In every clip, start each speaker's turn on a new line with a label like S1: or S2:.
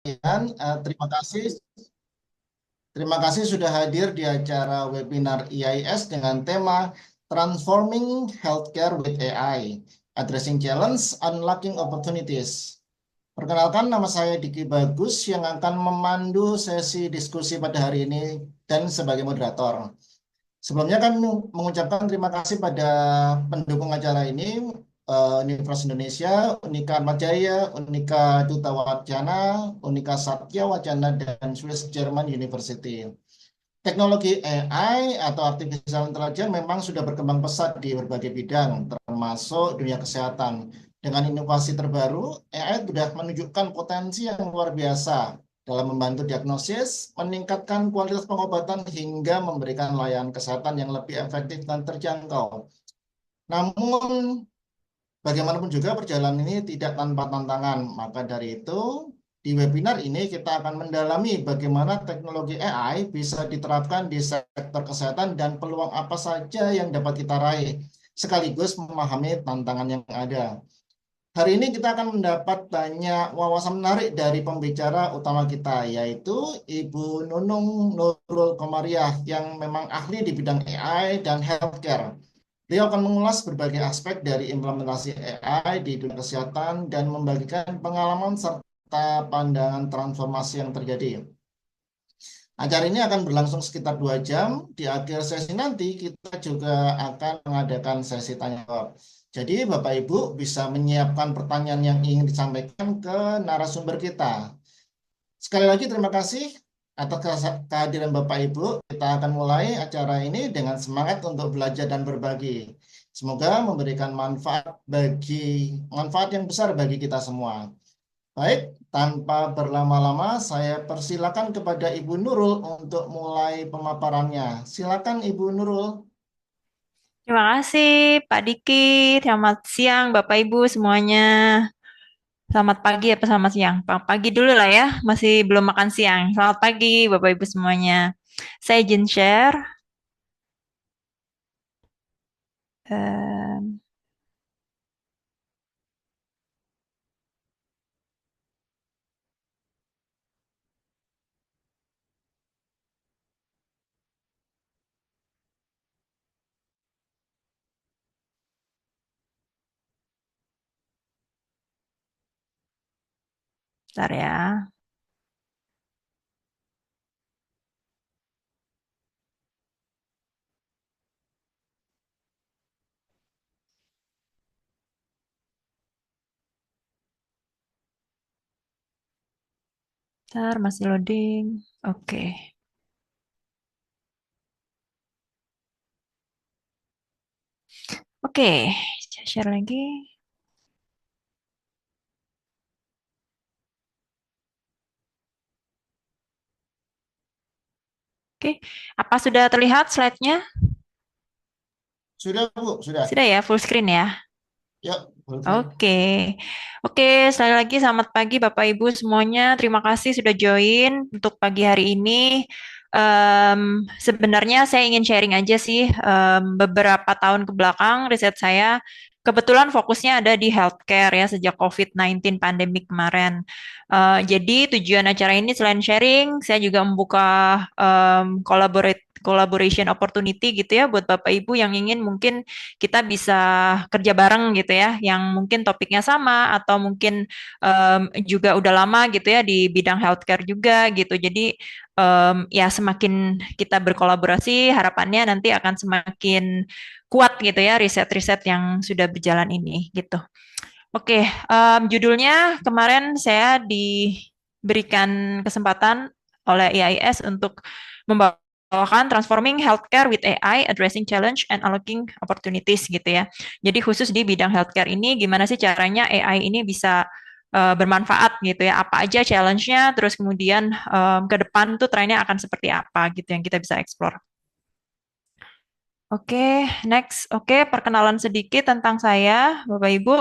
S1: Terima kasih. Terima kasih sudah hadir di acara webinar EIS dengan tema Transforming Healthcare with AI, Addressing Challenge, Unlocking Opportunities. Perkenalkan, nama saya Diki Bagus yang akan memandu sesi diskusi pada hari ini dan sebagai moderator. Sebelumnya kami mengucapkan terima kasih pada pendukung acara ini, Universitas Indonesia, Unika Ahmad Jaya, Unika Duta Wacana, Unika Satya Wacana, dan Swiss German University. Teknologi AI atau Artificial Intelligence memang sudah berkembang pesat di berbagai bidang, termasuk dunia kesehatan. Dengan inovasi terbaru, AI sudah menunjukkan potensi yang luar biasa dalam membantu diagnosis, meningkatkan kualitas pengobatan, hingga memberikan layanan kesehatan yang lebih efektif dan terjangkau. Namun, bagaimanapun juga perjalanan ini tidak tanpa tantangan. Maka dari itu, di webinar ini kita akan mendalami bagaimana teknologi AI bisa diterapkan di sektor kesehatan dan peluang apa saja yang dapat kita raih, sekaligus memahami tantangan yang ada. Hari ini kita akan mendapat banyak wawasan menarik dari pembicara utama kita, yaitu Ibu Nunung Nurul Komariah, yang memang ahli di bidang AI dan healthcare. Beliau akan mengulas berbagai aspek dari implementasi AI di dunia kesehatan dan membagikan pengalaman serta pandangan transformasi yang terjadi. Acara ini akan berlangsung sekitar 2 jam. Di akhir sesi nanti kita juga akan mengadakan sesi tanya jawab. Jadi Bapak Ibu bisa menyiapkan pertanyaan yang ingin disampaikan ke narasumber kita. Sekali lagi terima kasih atas kehadiran Bapak Ibu. Kita akan mulai acara ini dengan semangat untuk belajar dan berbagi. Semoga memberikan manfaat yang besar bagi kita semua. Baik, tanpa berlama-lama saya persilakan kepada Ibu Nurul untuk mulai pemaparannya. Silakan Ibu Nurul.
S2: Terima kasih Pak Diki. Selamat siang Bapak Ibu semuanya. Selamat pagi apa selamat siang? Pagi dulu lah ya, masih belum makan siang. Selamat pagi Bapak Ibu semuanya. Saya izin share. Ehm, Bentar ya. Bentar, masih loading. Oke. Oke, saya share lagi. Oke, apa sudah terlihat slide-nya?
S1: Sudah Bu, sudah.
S2: Sudah ya, full screen ya?
S1: Yuk, Bulkrin.
S2: Oke, oke. Sekali lagi selamat pagi Bapak Ibu semuanya. Terima kasih sudah join untuk pagi hari ini. Sebenarnya saya ingin sharing aja sih beberapa tahun ke belakang riset saya. Kebetulan fokusnya ada di healthcare ya sejak COVID-19 pandemi kemarin. Jadi tujuan acara ini selain sharing, saya juga membuka collaboration opportunity gitu ya buat Bapak Ibu yang ingin mungkin kita bisa kerja bareng gitu ya, yang mungkin topiknya sama atau mungkin juga udah lama gitu ya di bidang healthcare juga gitu. Jadi ya semakin kita berkolaborasi, harapannya nanti akan semakin kuat gitu ya riset-riset yang sudah berjalan ini gitu. Oke, judulnya kemarin saya diberikan kesempatan oleh EIS untuk membawakan Transforming Healthcare with AI, Addressing Challenge and Unlocking Opportunities gitu ya. Jadi khusus di bidang healthcare ini, gimana sih caranya AI ini bisa bermanfaat gitu ya, apa aja challenge-nya, terus kemudian ke depan tuh trennya akan seperti apa gitu yang kita bisa explore. Oke, next. Oke, perkenalan sedikit tentang saya, Bapak Ibu.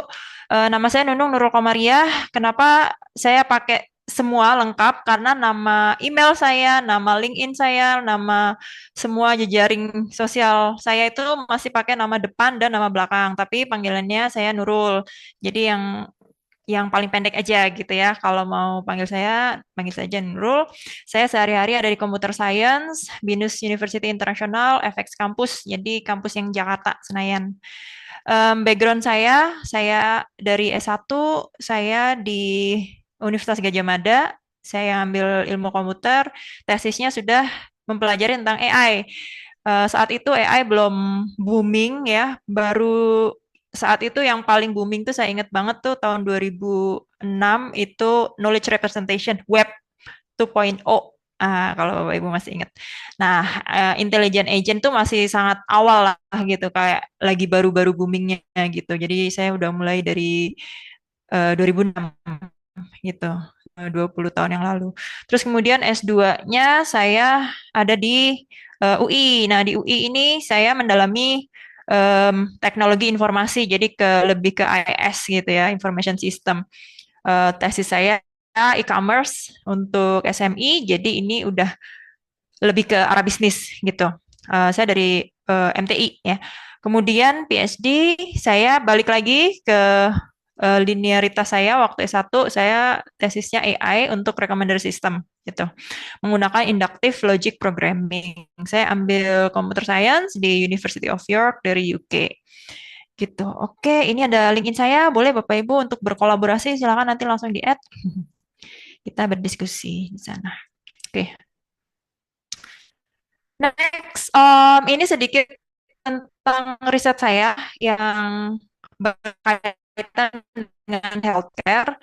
S2: Nama saya Nunung Nurul Komariah. Kenapa saya pakai semua lengkap? Karena nama email saya, nama LinkedIn saya, nama semua jejaring sosial saya itu masih pakai nama depan dan nama belakang. Tapi panggilannya saya Nurul. Jadi yang yang paling pendek aja gitu ya. Kalau mau panggil saya aja Nurul. Saya sehari-hari ada di Computer Science, BINUS University International, FX Campus, jadi kampus yang Jakarta, Senayan. Background saya dari S1, saya di Universitas Gadjah Mada, saya ambil ilmu komputer, tesisnya sudah mempelajari tentang AI. Saat itu AI belum booming ya, baru saat itu yang paling booming tuh saya ingat banget tuh tahun 2006 itu knowledge representation web 2.0. Kalau Bapak Ibu masih ingat. Nah, intelligent agent tuh masih sangat awal lah gitu, kayak lagi baru-baru boomingnya gitu. Jadi saya udah mulai dari 2006 gitu, 20 tahun yang lalu. Terus kemudian S2-nya saya ada di UI. Nah, di UI ini saya mendalami teknologi informasi, jadi lebih ke IS gitu ya, information system. Tesis saya e-commerce untuk SMI, jadi ini udah lebih ke arah bisnis gitu. Saya dari MTI ya. Kemudian PhD saya balik lagi ke linearitas saya waktu S1, saya tesisnya AI untuk recommender system gitu. Menggunakan inductive logic programming. Saya ambil computer science di University of York dari UK. Gitu. Oke, ini ada LinkedIn saya. Boleh Bapak Ibu untuk berkolaborasi, silakan nanti langsung di-add. Kita berdiskusi di sana. Oke. Next, ini sedikit tentang riset saya yang berkaitan dengan healthcare.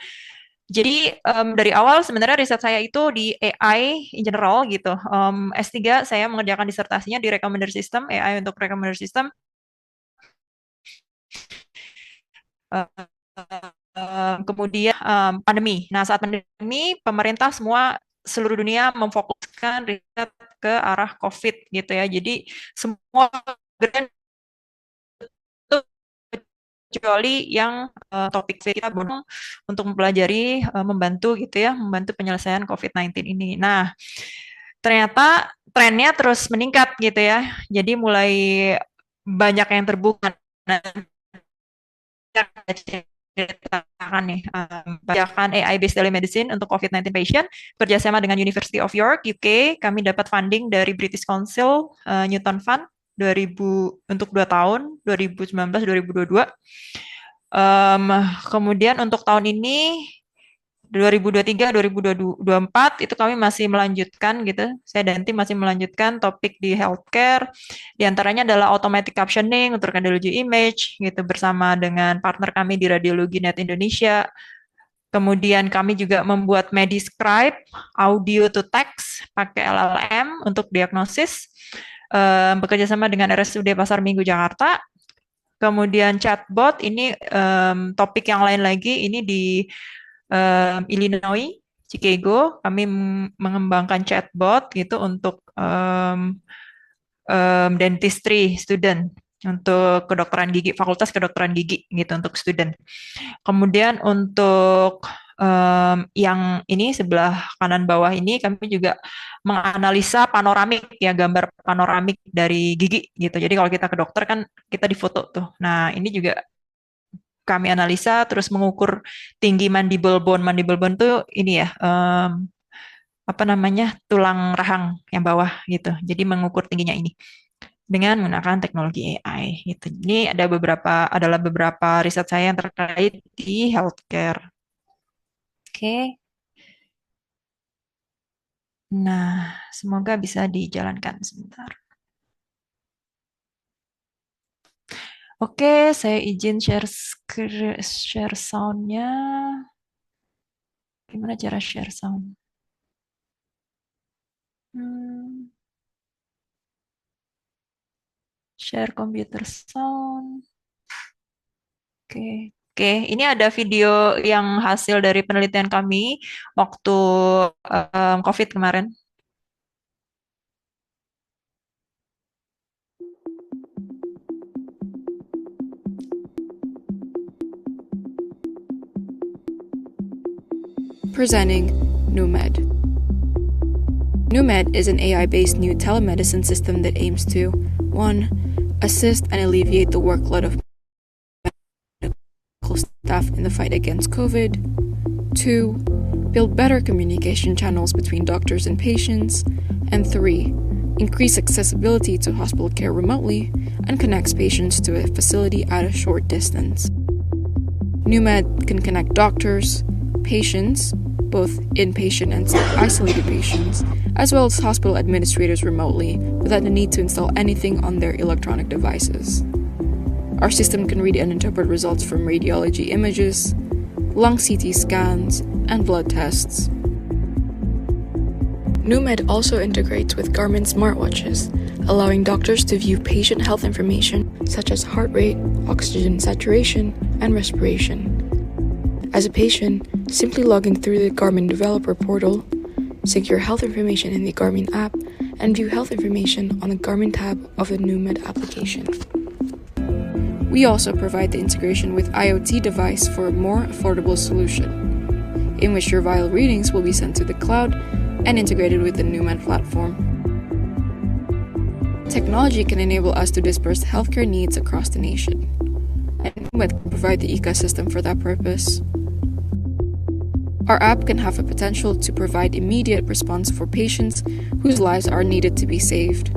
S2: Jadi dari awal sebenarnya riset saya itu di AI in general gitu. S3 saya mengerjakan disertasinya di recommender system, AI untuk recommender system. Kemudian pandemi. Nah, saat pandemi, pemerintah seluruh dunia memfokuskan riset ke arah COVID gitu ya. Jadi semua grant itu kecuali yang topik kita untuk mempelajari, membantu gitu ya, membantu penyelesaian COVID-19 ini. Nah, ternyata trennya terus meningkat gitu ya. Jadi mulai banyak yang terbuka. Nah, ceritakan nih, bajakan AI-based telemedicine untuk COVID-19 patient, kerjasama dengan University of York, UK, kami dapat funding dari British Council, Newton Fund, 2000 untuk 2 tahun, 2019-2022. Kemudian untuk tahun ini 2023-2024 itu kami masih melanjutkan gitu. Saya dan tim masih melanjutkan topik di healthcare. Di antaranya adalah automatic captioning untuk radiology image gitu bersama dengan partner kami di Radiologi Net Indonesia. Kemudian kami juga membuat Mediscribe audio to text pakai LLM untuk diagnosis. Bekerja sama dengan RSUD Pasar Minggu Jakarta. Kemudian chatbot ini topik yang lain lagi, ini di Illinois, Chicago, kami mengembangkan chatbot gitu untuk dentistry student, untuk kedokteran gigi, fakultas kedokteran gigi gitu untuk student. Kemudian untuk yang ini sebelah kanan bawah ini kami juga menganalisa panoramik ya, gambar panoramik dari gigi gitu. Jadi kalau kita ke dokter kan kita difoto tuh. Nah, ini juga kami analisa terus mengukur tinggi mandible bone. Mandible bone tuh ini ya, apa namanya, tulang rahang yang bawah gitu. Jadi mengukur tingginya ini dengan menggunakan teknologi AI gitu. Ini adalah beberapa riset saya yang terkait di healthcare. Oke. Nah, semoga bisa dijalankan sebentar. Oke, saya izin share sound-nya. Gimana cara share sound? Share computer sound. Oke. Oke, ini ada video yang hasil dari penelitian kami waktu COVID kemarin.
S3: Presenting NUMED. NUMED is an AI-based new telemedicine system that aims to 1. Assist and alleviate the workload of medical staff staff in the fight against COVID. 2. Build better communication channels between doctors and patients. And 3. Increase accessibility to hospital care remotely and connects patients to a facility at a short distance. NewMed can connect doctors, patients, both inpatient and isolated patients, as well as hospital administrators remotely without the need to install anything on their electronic devices. Our system can read and interpret results from radiology images, lung CT scans, and blood tests. NewMed also integrates with Garmin smartwatches, allowing doctors to view patient health information such as heart rate, oxygen saturation, and respiration. As a patient, simply log in through the Garmin developer portal, sync your health information in the Garmin app, and view health information on the Garmin tab of the NewMed application. We also provide the integration with IoT device for a more affordable solution, in which your vital readings will be sent to the cloud and integrated with the NewMed platform. Technology can enable us to disperse healthcare needs across the nation, and NewMed can provide the ecosystem for that purpose. Our app can have a potential to provide immediate response for patients whose lives are needed to be saved.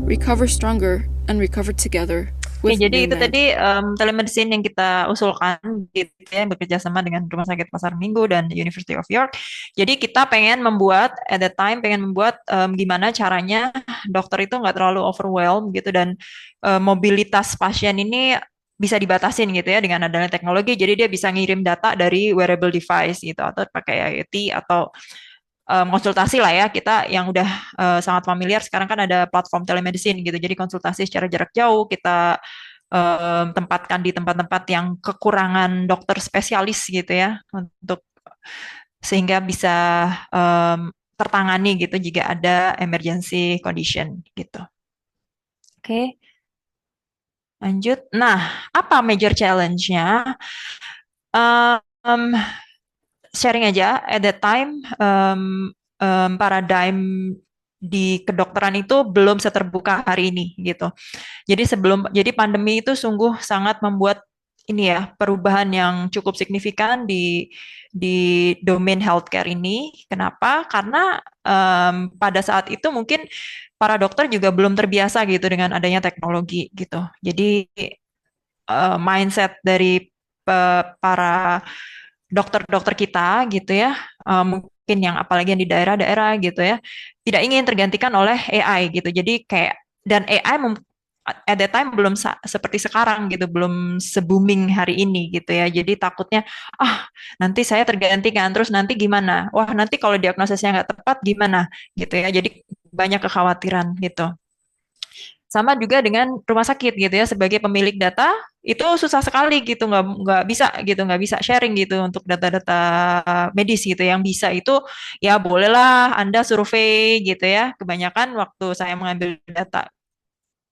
S3: Recover stronger and recover together
S2: Oke,
S3: with
S2: jadi itu
S3: NewMed.
S2: tadi telemedicine yang kita usulkan gitu ya, bekerja sama dengan Rumah Sakit Pasar Minggu dan University of York. Jadi kita pengen membuat, at that time pengen membuat gimana caranya dokter itu nggak terlalu overwhelmed gitu dan mobilitas pasien ini bisa dibatasin gitu ya dengan adanya teknologi. Jadi dia bisa ngirim data dari wearable device gitu atau pakai IoT atau konsultasi lah ya, kita yang udah sangat familiar sekarang kan ada platform telemedicine gitu, jadi konsultasi secara jarak jauh kita tempatkan di tempat-tempat yang kekurangan dokter spesialis gitu ya, untuk sehingga bisa tertangani gitu jika ada emergency condition gitu. Oke, lanjut. Nah, apa major challenge-nya? Sharing aja, at that time paradigm di kedokteran itu belum seterbuka hari ini gitu. Jadi pandemi itu sungguh sangat membuat ini ya perubahan yang cukup signifikan di domain healthcare ini. Kenapa? Karena pada saat itu mungkin para dokter juga belum terbiasa gitu dengan adanya teknologi gitu. Jadi mindset dari para dokter-dokter kita gitu ya, mungkin yang apalagi yang di daerah-daerah gitu ya, tidak ingin tergantikan oleh AI gitu. Jadi kayak dan AI at that time belum seperti sekarang gitu, belum se-booming hari ini gitu ya. Jadi takutnya nanti saya tergantikan terus nanti gimana? Wah, nanti kalau diagnosisnya nggak tepat gimana gitu ya. Jadi banyak kekhawatiran gitu. Sama juga dengan rumah sakit gitu ya, sebagai pemilik data itu susah sekali gitu, nggak bisa sharing gitu untuk data-data medis gitu. Yang bisa itu ya bolehlah Anda survei gitu ya. Kebanyakan waktu saya mengambil data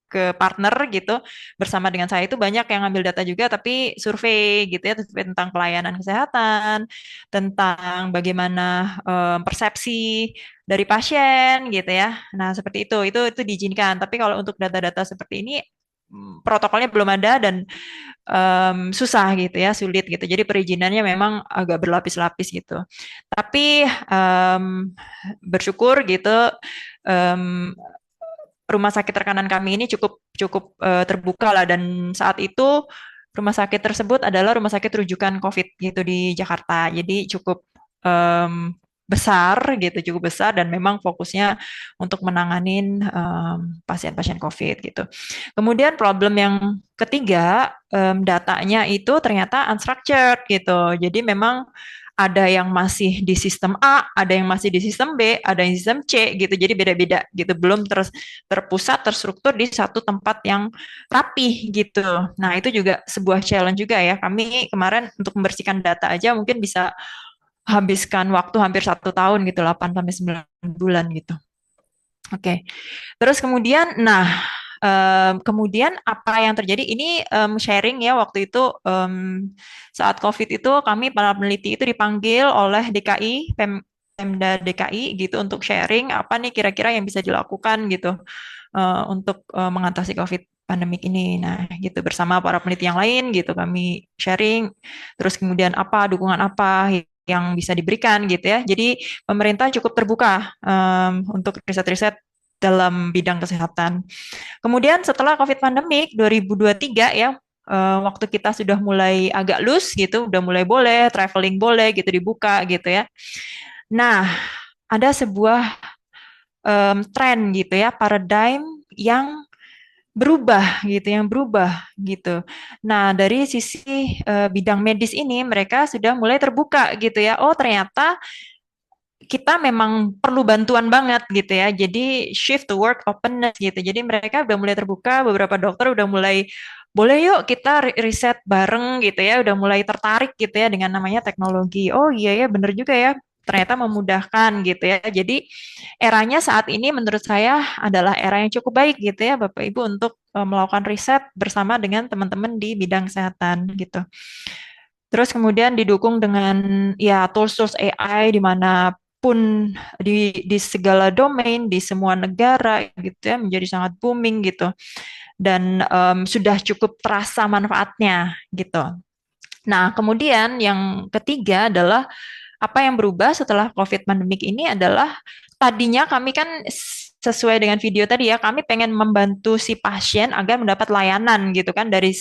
S2: ke partner gitu bersama dengan saya itu banyak yang ngambil data juga, tapi survei gitu ya, survei tentang pelayanan kesehatan, tentang bagaimana persepsi dari pasien gitu ya. Nah, seperti itu diizinkan. Tapi kalau untuk data-data seperti ini protokolnya belum ada dan susah gitu ya, sulit gitu. Jadi perizinannya memang agak berlapis-lapis gitu. Tapi bersyukur gitu, rumah sakit rekanan kami ini cukup cukup terbuka lah, dan saat itu rumah sakit tersebut adalah rumah sakit rujukan COVID gitu di Jakarta. Jadi cukup besar gitu, cukup besar, dan memang fokusnya untuk menanganin pasien-pasien COVID gitu. Kemudian problem yang ketiga, datanya itu ternyata unstructured gitu. Jadi memang ada yang masih di sistem A, ada yang masih di sistem B, ada yang di sistem C gitu. Jadi beda-beda gitu, belum terpusat, terstruktur di satu tempat yang rapih gitu. Nah, itu juga sebuah challenge juga ya. Kami kemarin untuk membersihkan data aja mungkin bisa habiskan waktu hampir 1 tahun gitu, 8 sampai 9 bulan gitu. Oke. Terus kemudian, kemudian apa yang terjadi ini, sharing ya, waktu itu saat COVID itu kami para peneliti itu dipanggil oleh Pemda DKI gitu untuk sharing apa nih kira-kira yang bisa dilakukan gitu untuk mengatasi COVID pandemik ini. Nah, gitu bersama para peneliti yang lain gitu kami sharing. Terus kemudian dukungan apa yang bisa diberikan gitu ya. Jadi pemerintah cukup terbuka untuk riset-riset dalam bidang kesehatan. Kemudian setelah COVID pandemik 2023 ya, waktu kita sudah mulai agak loose gitu, udah mulai boleh, traveling boleh gitu dibuka gitu ya. Nah, ada sebuah tren gitu ya, paradigm yang berubah gitu, yang berubah gitu. Nah, dari sisi bidang medis ini mereka sudah mulai terbuka gitu ya. Oh, ternyata kita memang perlu bantuan banget gitu ya. Jadi shift to work openness gitu. Jadi mereka udah mulai terbuka, beberapa dokter udah mulai boleh yuk kita riset bareng gitu ya, udah mulai tertarik gitu ya dengan namanya teknologi. Oh iya ya, bener juga ya. Ternyata memudahkan gitu ya. Jadi eranya saat ini menurut saya adalah era yang cukup baik gitu ya Bapak Ibu untuk melakukan riset bersama dengan teman-teman di bidang kesehatan gitu. Terus kemudian didukung dengan ya tools-tools AI di mana pun di segala domain di semua negara gitu ya menjadi sangat booming gitu dan sudah cukup terasa manfaatnya gitu. Nah, kemudian yang ketiga adalah apa yang berubah setelah COVID pandemik ini adalah tadinya kami kan sesuai dengan video tadi ya, kami pengen membantu si pasien agar mendapat layanan gitu kan dari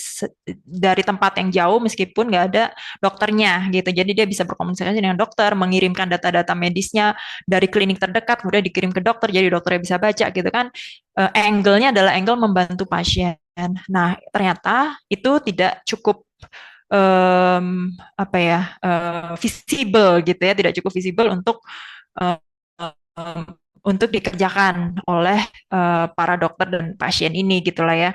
S2: tempat yang jauh meskipun nggak ada dokternya gitu. Jadi dia bisa berkomunikasi dengan dokter, mengirimkan data-data medisnya dari klinik terdekat kemudian dikirim ke dokter, jadi dokternya bisa baca gitu kan. Angle-nya adalah angle membantu pasien. Nah, ternyata itu tidak cukup apa ya visible gitu ya, tidak cukup visible uh, untuk dikerjakan oleh para dokter dan pasien ini gitulah ya.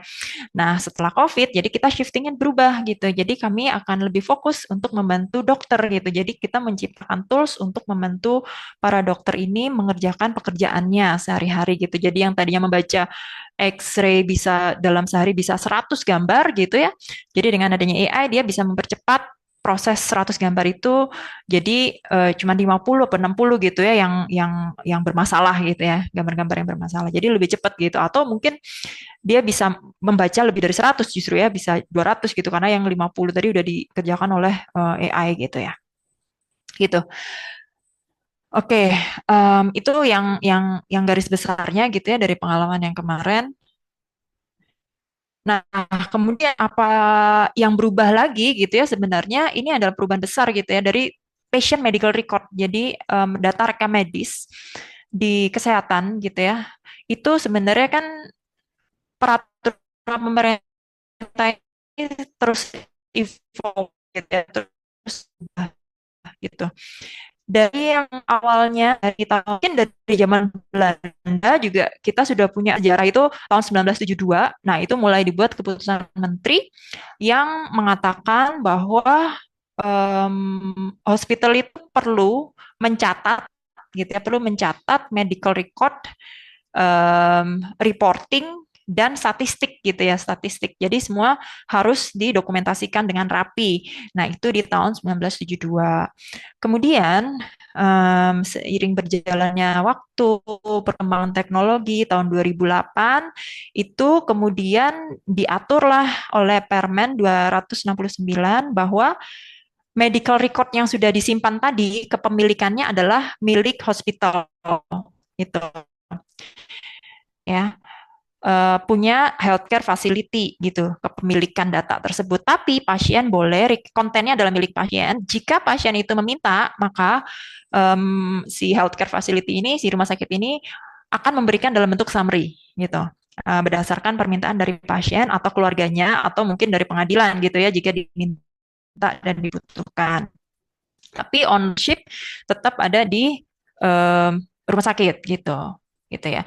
S2: Nah, setelah COVID, jadi kita shiftingnya berubah gitu. Jadi kami akan lebih fokus untuk membantu dokter gitu. Jadi kita menciptakan tools untuk membantu para dokter ini mengerjakan pekerjaannya sehari-hari gitu. Jadi yang tadinya membaca X-ray bisa dalam sehari bisa 100 gambar gitu ya. Jadi dengan adanya AI dia bisa mempercepat proses 100 gambar itu jadi cuma 50 atau 60 gitu ya yang bermasalah gitu ya, gambar-gambar yang bermasalah. Jadi lebih cepat gitu atau mungkin dia bisa membaca lebih dari 100 justru ya, bisa 200 gitu karena yang 50 tadi udah dikerjakan oleh AI gitu ya. Gitu. Oke, itu yang garis besarnya gitu ya dari pengalaman yang kemarin. Nah, kemudian apa yang berubah lagi gitu ya sebenarnya ini adalah perubahan besar gitu ya dari patient medical record. Jadi data rekam medis di kesehatan gitu ya. Itu sebenarnya kan peraturan pemerintah ini terus evolve gitu ya, terus berubah gitu. Dari yang awalnya mungkin dari zaman Belanda juga kita sudah punya sejarah itu tahun 1972. Nah, itu mulai dibuat keputusan menteri yang mengatakan bahwa hospital itu perlu mencatat gitu ya, perlu mencatat medical record, reporting dan statistik gitu ya, statistik. Jadi semua harus didokumentasikan dengan rapi. Nah, itu di tahun 1972. Kemudian seiring berjalannya waktu, perkembangan teknologi tahun 2008 itu kemudian diaturlah oleh Permen 269 bahwa medical record yang sudah disimpan tadi kepemilikannya adalah milik hospital itu ya, punya healthcare facility gitu, kepemilikan data tersebut. Tapi pasien boleh, kontennya adalah milik pasien. Jika pasien itu meminta, maka si healthcare facility ini, si rumah sakit ini akan memberikan dalam bentuk summary gitu, berdasarkan permintaan dari pasien atau keluarganya atau mungkin dari pengadilan gitu ya, jika diminta dan dibutuhkan. Tapi ownership tetap ada di rumah sakit gitu, gitu ya.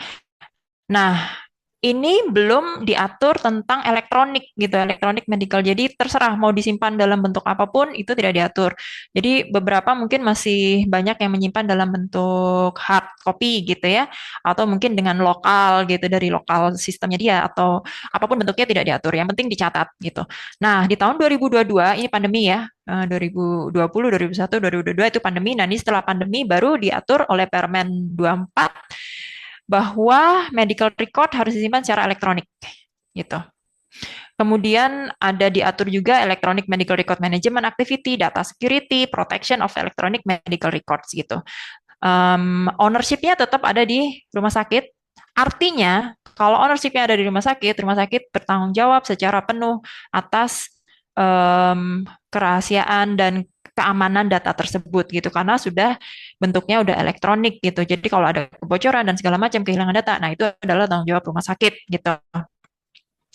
S2: Nah, ini belum diatur tentang elektronik gitu, elektronik medical. Jadi terserah mau disimpan dalam bentuk apapun itu tidak diatur. Jadi beberapa mungkin masih banyak yang menyimpan dalam bentuk hard copy gitu ya, atau mungkin dengan lokal gitu dari lokal sistemnya dia atau apapun bentuknya tidak diatur. Yang penting dicatat gitu. Nah, di tahun 2022 ini pandemi ya. 2020, 2021, 2022 itu pandemi. Nah, ini setelah pandemi baru diatur oleh Permen 24 bahwa medical record harus disimpan secara elektronik gitu. Kemudian ada diatur juga Electronic Medical Record Management Activity, Data Security, Protection of Electronic Medical Records gitu. Ownership-nya tetap ada di rumah sakit. Artinya, kalau ownership-nya ada di rumah sakit bertanggung jawab secara penuh atas kerahasiaan dan keamanan data tersebut gitu, karena sudah bentuknya udah elektronik gitu. Jadi kalau ada kebocoran dan segala macam kehilangan data, nah itu adalah tanggung jawab rumah sakit gitu.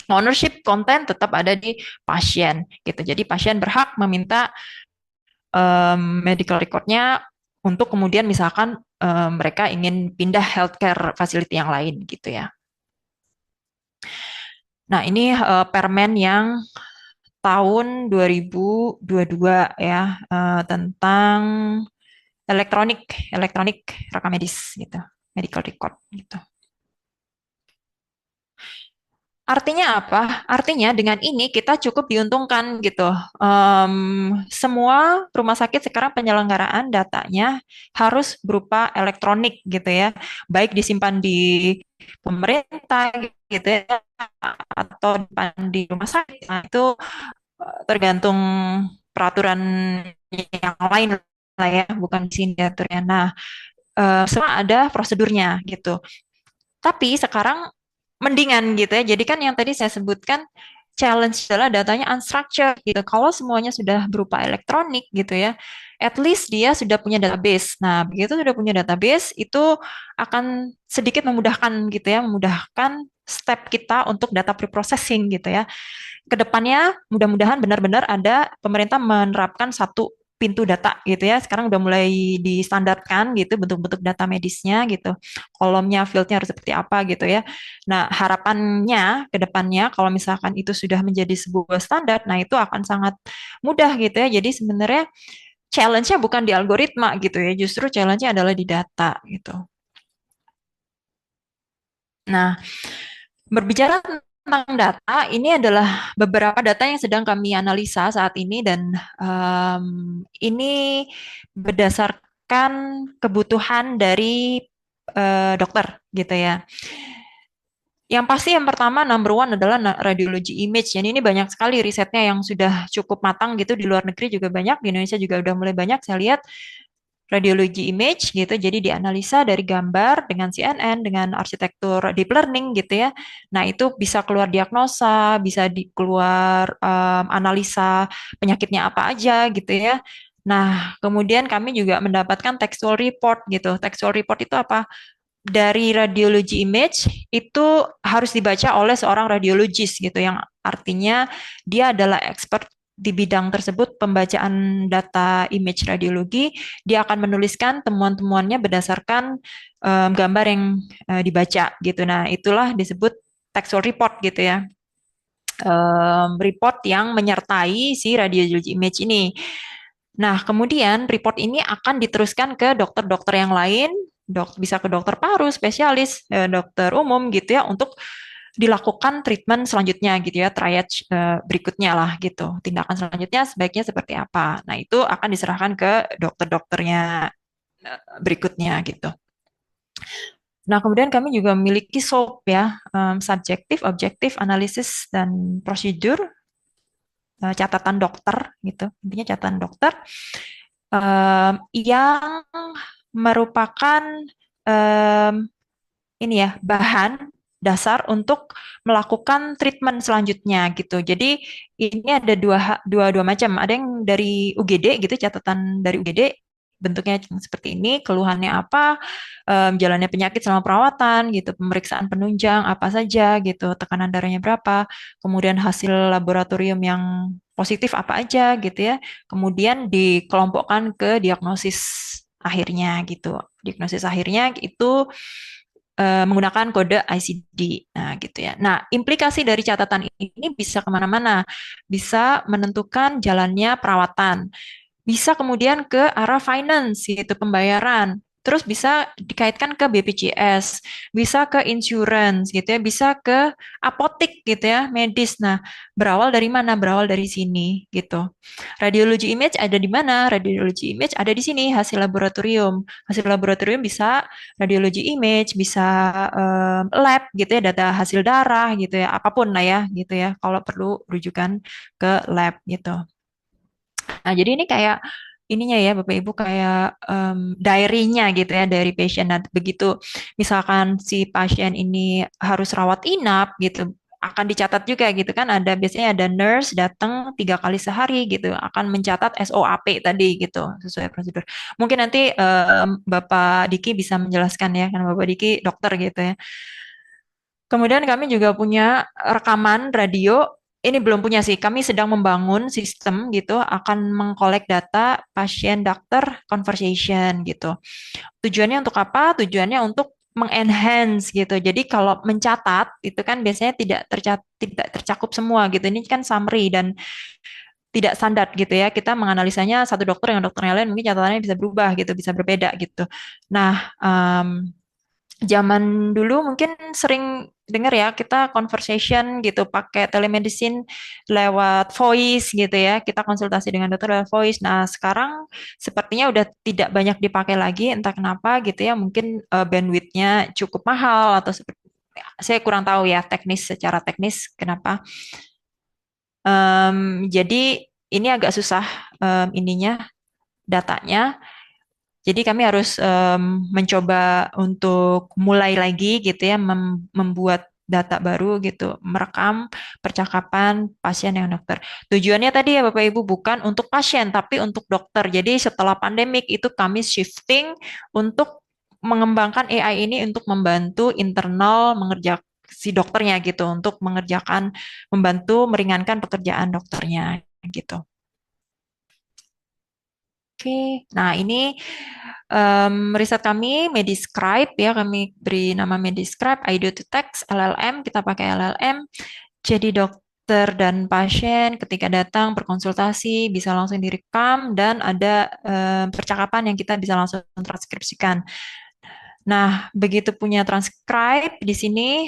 S2: Ownership konten tetap ada di pasien gitu. Jadi pasien berhak meminta medical record-nya untuk kemudian misalkan mereka ingin pindah healthcare facility yang lain gitu ya. Nah, ini permen yang tahun 2022 ya, tentang elektronik rekam medis gitu, medical record gitu. Artinya apa? Artinya dengan ini kita cukup diuntungkan gitu. Semua rumah sakit sekarang penyelenggaraan datanya harus berupa elektronik gitu ya, baik disimpan di pemerintah gitu ya, atau di rumah sakit. Nah, itu tergantung peraturan yang lain lah ya, bukan di sini diaturnya. Nah, semua ada prosedurnya gitu. Tapi sekarang mendingan gitu ya. Jadi kan yang tadi saya sebutkan challenge adalah datanya unstructured gitu. Kalau semuanya sudah berupa elektronik gitu ya, at least dia sudah punya database. Nah, begitu sudah punya database, itu akan sedikit memudahkan gitu ya, memudahkan step kita untuk data preprocessing gitu ya. Kedepannya mudah-mudahan benar-benar ada pemerintah menerapkan satu pintu data gitu ya. Sekarang udah mulai distandarkan gitu bentuk-bentuk data medisnya gitu. Kolomnya, fieldnya harus seperti apa gitu ya. Nah, harapannya ke depannya kalau misalkan itu sudah menjadi sebuah standar, nah itu akan sangat mudah gitu ya. Jadi sebenarnya challenge-nya bukan di algoritma gitu ya, justru challenge-nya adalah di data gitu. Nah, berbicara tentang data, ini adalah beberapa data yang sedang kami analisa saat ini dan ini berdasarkan kebutuhan dari dokter gitu ya. Yang pasti yang pertama number one adalah radiology image. Jadi ini banyak sekali risetnya yang sudah cukup matang gitu, di luar negeri juga banyak, di Indonesia juga udah mulai banyak saya lihat radiology image gitu. Jadi dianalisa dari gambar dengan CNN, dengan arsitektur deep learning gitu ya. Nah, itu bisa keluar diagnosa, bisa keluar analisa penyakitnya apa aja gitu ya. Nah, kemudian kami juga mendapatkan textual report gitu. Textual report itu apa? Dari radiology image itu harus dibaca oleh seorang radiologis gitu, yang artinya dia adalah expert di bidang tersebut, pembacaan data image radiologi. Dia akan menuliskan temuan-temuannya berdasarkan gambar yang dibaca gitu. Nah, itulah disebut textual report gitu ya. Report yang menyertai si radiology image ini. Nah, kemudian report ini akan diteruskan ke dokter-dokter yang lain, bisa ke dokter paru, spesialis, dokter umum gitu ya, untuk dilakukan treatment selanjutnya gitu ya, triage berikutnya lah gitu. Tindakan selanjutnya sebaiknya seperti apa. Nah, itu akan diserahkan ke dokter-dokternya berikutnya gitu. Nah, kemudian kami juga memiliki SOAP ya, subjective, objective analysis dan prosedur, catatan dokter gitu, intinya catatan dokter yang merupakan ini ya bahan dasar untuk melakukan treatment selanjutnya gitu. Jadi ini ada dua macam. Ada yang dari UGD gitu, catatan dari UGD bentuknya seperti ini, keluhannya apa, jalannya penyakit selama perawatan gitu, pemeriksaan penunjang apa saja gitu, tekanan darahnya berapa, kemudian hasil laboratorium yang positif apa aja gitu ya. Kemudian dikelompokkan ke diagnosis akhirnya gitu. Diagnosis akhirnya itu menggunakan kode ICD. Nah, gitu ya. Nah, implikasi dari catatan ini bisa kemana-mana. Bisa menentukan jalannya perawatan. Bisa kemudian ke arah finance, yaitu pembayaran. terus bisa dikaitkan ke BPJS, bisa ke insurance gitu ya, bisa ke apotik gitu ya, medis. Nah, berawal dari mana? Berawal dari sini gitu. Radiologi image ada di mana? Radiologi image ada di sini, hasil laboratorium. Hasil laboratorium bisa radiologi image, bisa lab gitu ya, data hasil darah gitu ya, apapun lah ya gitu ya, kalau perlu rujukan ke lab gitu. Nah, jadi ini kayak ininya ya Bapak Ibu kayak diary-nya gitu ya dari pasien. Nah, begitu misalkan si pasien ini harus rawat inap gitu, akan dicatat juga gitu kan, ada biasanya ada nurse datang 3 kali sehari gitu, akan mencatat SOAP tadi gitu sesuai prosedur. Mungkin nanti Bapak Diki bisa menjelaskan ya, karena Bapak Diki dokter gitu ya. Kemudian kami juga punya rekaman radio. Ini belum punya sih. Kami sedang membangun sistem gitu, akan mengkolek data pasien dokter conversation gitu. Tujuannya untuk apa? Tujuannya untuk mengenhance gitu. Jadi kalau mencatat itu kan biasanya tidak tercakup semua gitu. Ini kan summary dan tidak standar gitu ya. Kita menganalisanya satu dokter dengan dokter yang lain mungkin catatannya bisa berubah gitu, bisa berbeda gitu. Nah, zaman dulu mungkin sering dengar ya kita conversation gitu pakai telemedicine lewat voice gitu ya, kita konsultasi dengan dokter lewat voice. Nah, sekarang sepertinya udah tidak banyak dipakai lagi, entah kenapa gitu ya, mungkin bandwidth-nya cukup mahal atau seperti, saya kurang tahu ya teknis, secara teknis kenapa. Jadi ini agak susah ininya, datanya. Jadi kami harus mencoba untuk mulai lagi gitu ya, membuat data baru gitu, merekam percakapan pasien yang dokter. Tujuannya tadi ya Bapak Ibu bukan untuk pasien tapi untuk dokter. Jadi setelah pandemik itu kami shifting untuk mengembangkan AI ini untuk membantu internal mengerjakan si dokternya gitu, untuk mengerjakan, membantu meringankan pekerjaan dokternya gitu. Oke, nah ini riset kami Mediscribe ya, kami beri nama Mediscribe, IDO to Text, LLM, kita pakai LLM. Jadi dokter dan pasien ketika datang berkonsultasi bisa langsung direkam dan ada percakapan yang kita bisa langsung transkripsikan. Nah, begitu punya transcribe di sini,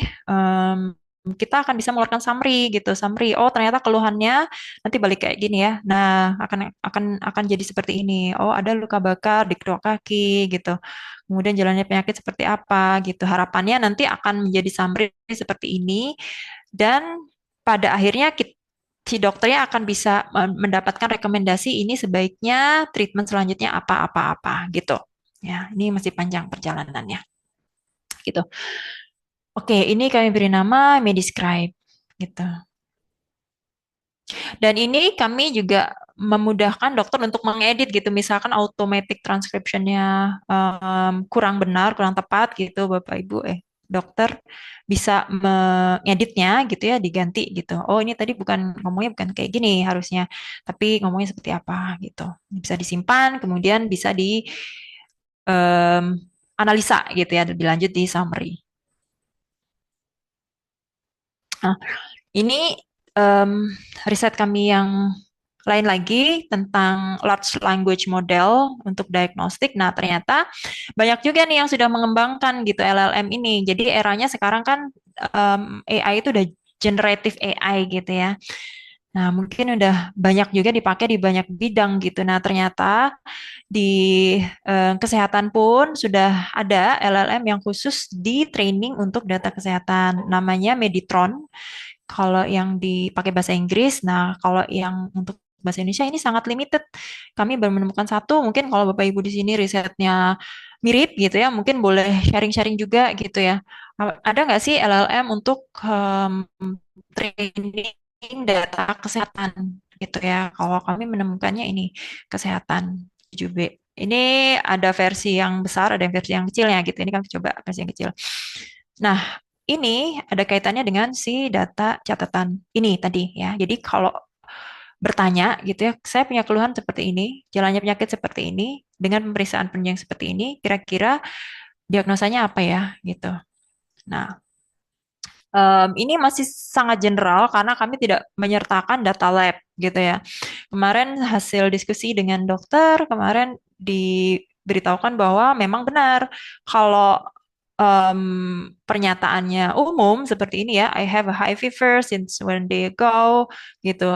S2: kita akan bisa mengeluarkan summary gitu, summary. Oh, ternyata keluhannya nanti balik kayak gini ya. Nah, akan jadi seperti ini. Oh, ada luka bakar di kedua kaki gitu. Kemudian jalannya penyakit seperti apa gitu. Harapannya nanti akan menjadi summary seperti ini dan pada akhirnya si dokternya akan bisa mendapatkan rekomendasi ini sebaiknya treatment selanjutnya apa-apa-apa gitu. Ya, ini masih panjang perjalanannya. Gitu. Oke, ini kami beri nama Mediscribe gitu. Dan ini kami juga memudahkan dokter untuk mengedit gitu. Misalkan automatic transcription-nya kurang benar, kurang tepat gitu, Bapak Ibu dokter bisa mengeditnya gitu ya, diganti gitu. Oh, ini tadi ngomongnya bukan kayak gini harusnya, tapi ngomongnya seperti apa gitu. Bisa disimpan, kemudian bisa di analisa gitu ya, lebih lanjut di summary. Nah, ini riset kami yang lain lagi tentang large language model untuk diagnostik. Nah, ternyata banyak juga nih yang sudah mengembangkan gitu LLM ini. Jadi eranya sekarang kan AI itu udah generative AI gitu ya. Nah, mungkin udah banyak juga dipakai di banyak bidang gitu. Nah, ternyata di kesehatan pun sudah ada LLM yang khusus di training untuk data kesehatan. Namanya Meditron. Kalau yang dipakai bahasa Inggris, nah kalau yang untuk bahasa Indonesia ini sangat limited. Kami baru menemukan satu, mungkin kalau Bapak Ibu di sini risetnya mirip gitu ya, mungkin boleh sharing-sharing juga gitu ya. Ada nggak sih LLM untuk training data kesehatan gitu ya? Kalau kami menemukannya ini kesehatan 7B. Ini ada versi yang besar, ada versi yang kecilnya gitu. Ini kami coba versi yang kecil. Nah, ini ada kaitannya dengan si data catatan ini tadi ya. Jadi kalau bertanya gitu ya, saya punya keluhan seperti ini, jalannya penyakit seperti ini, dengan pemeriksaan penunjang seperti ini, kira-kira diagnosanya apa ya gitu. Nah, ini masih sangat general karena kami tidak menyertakan data lab gitu ya. Kemarin hasil diskusi dengan dokter, kemarin di beritahukan bahwa memang benar kalau pernyataannya umum seperti ini ya, I have a high fever since 1 day ago gitu.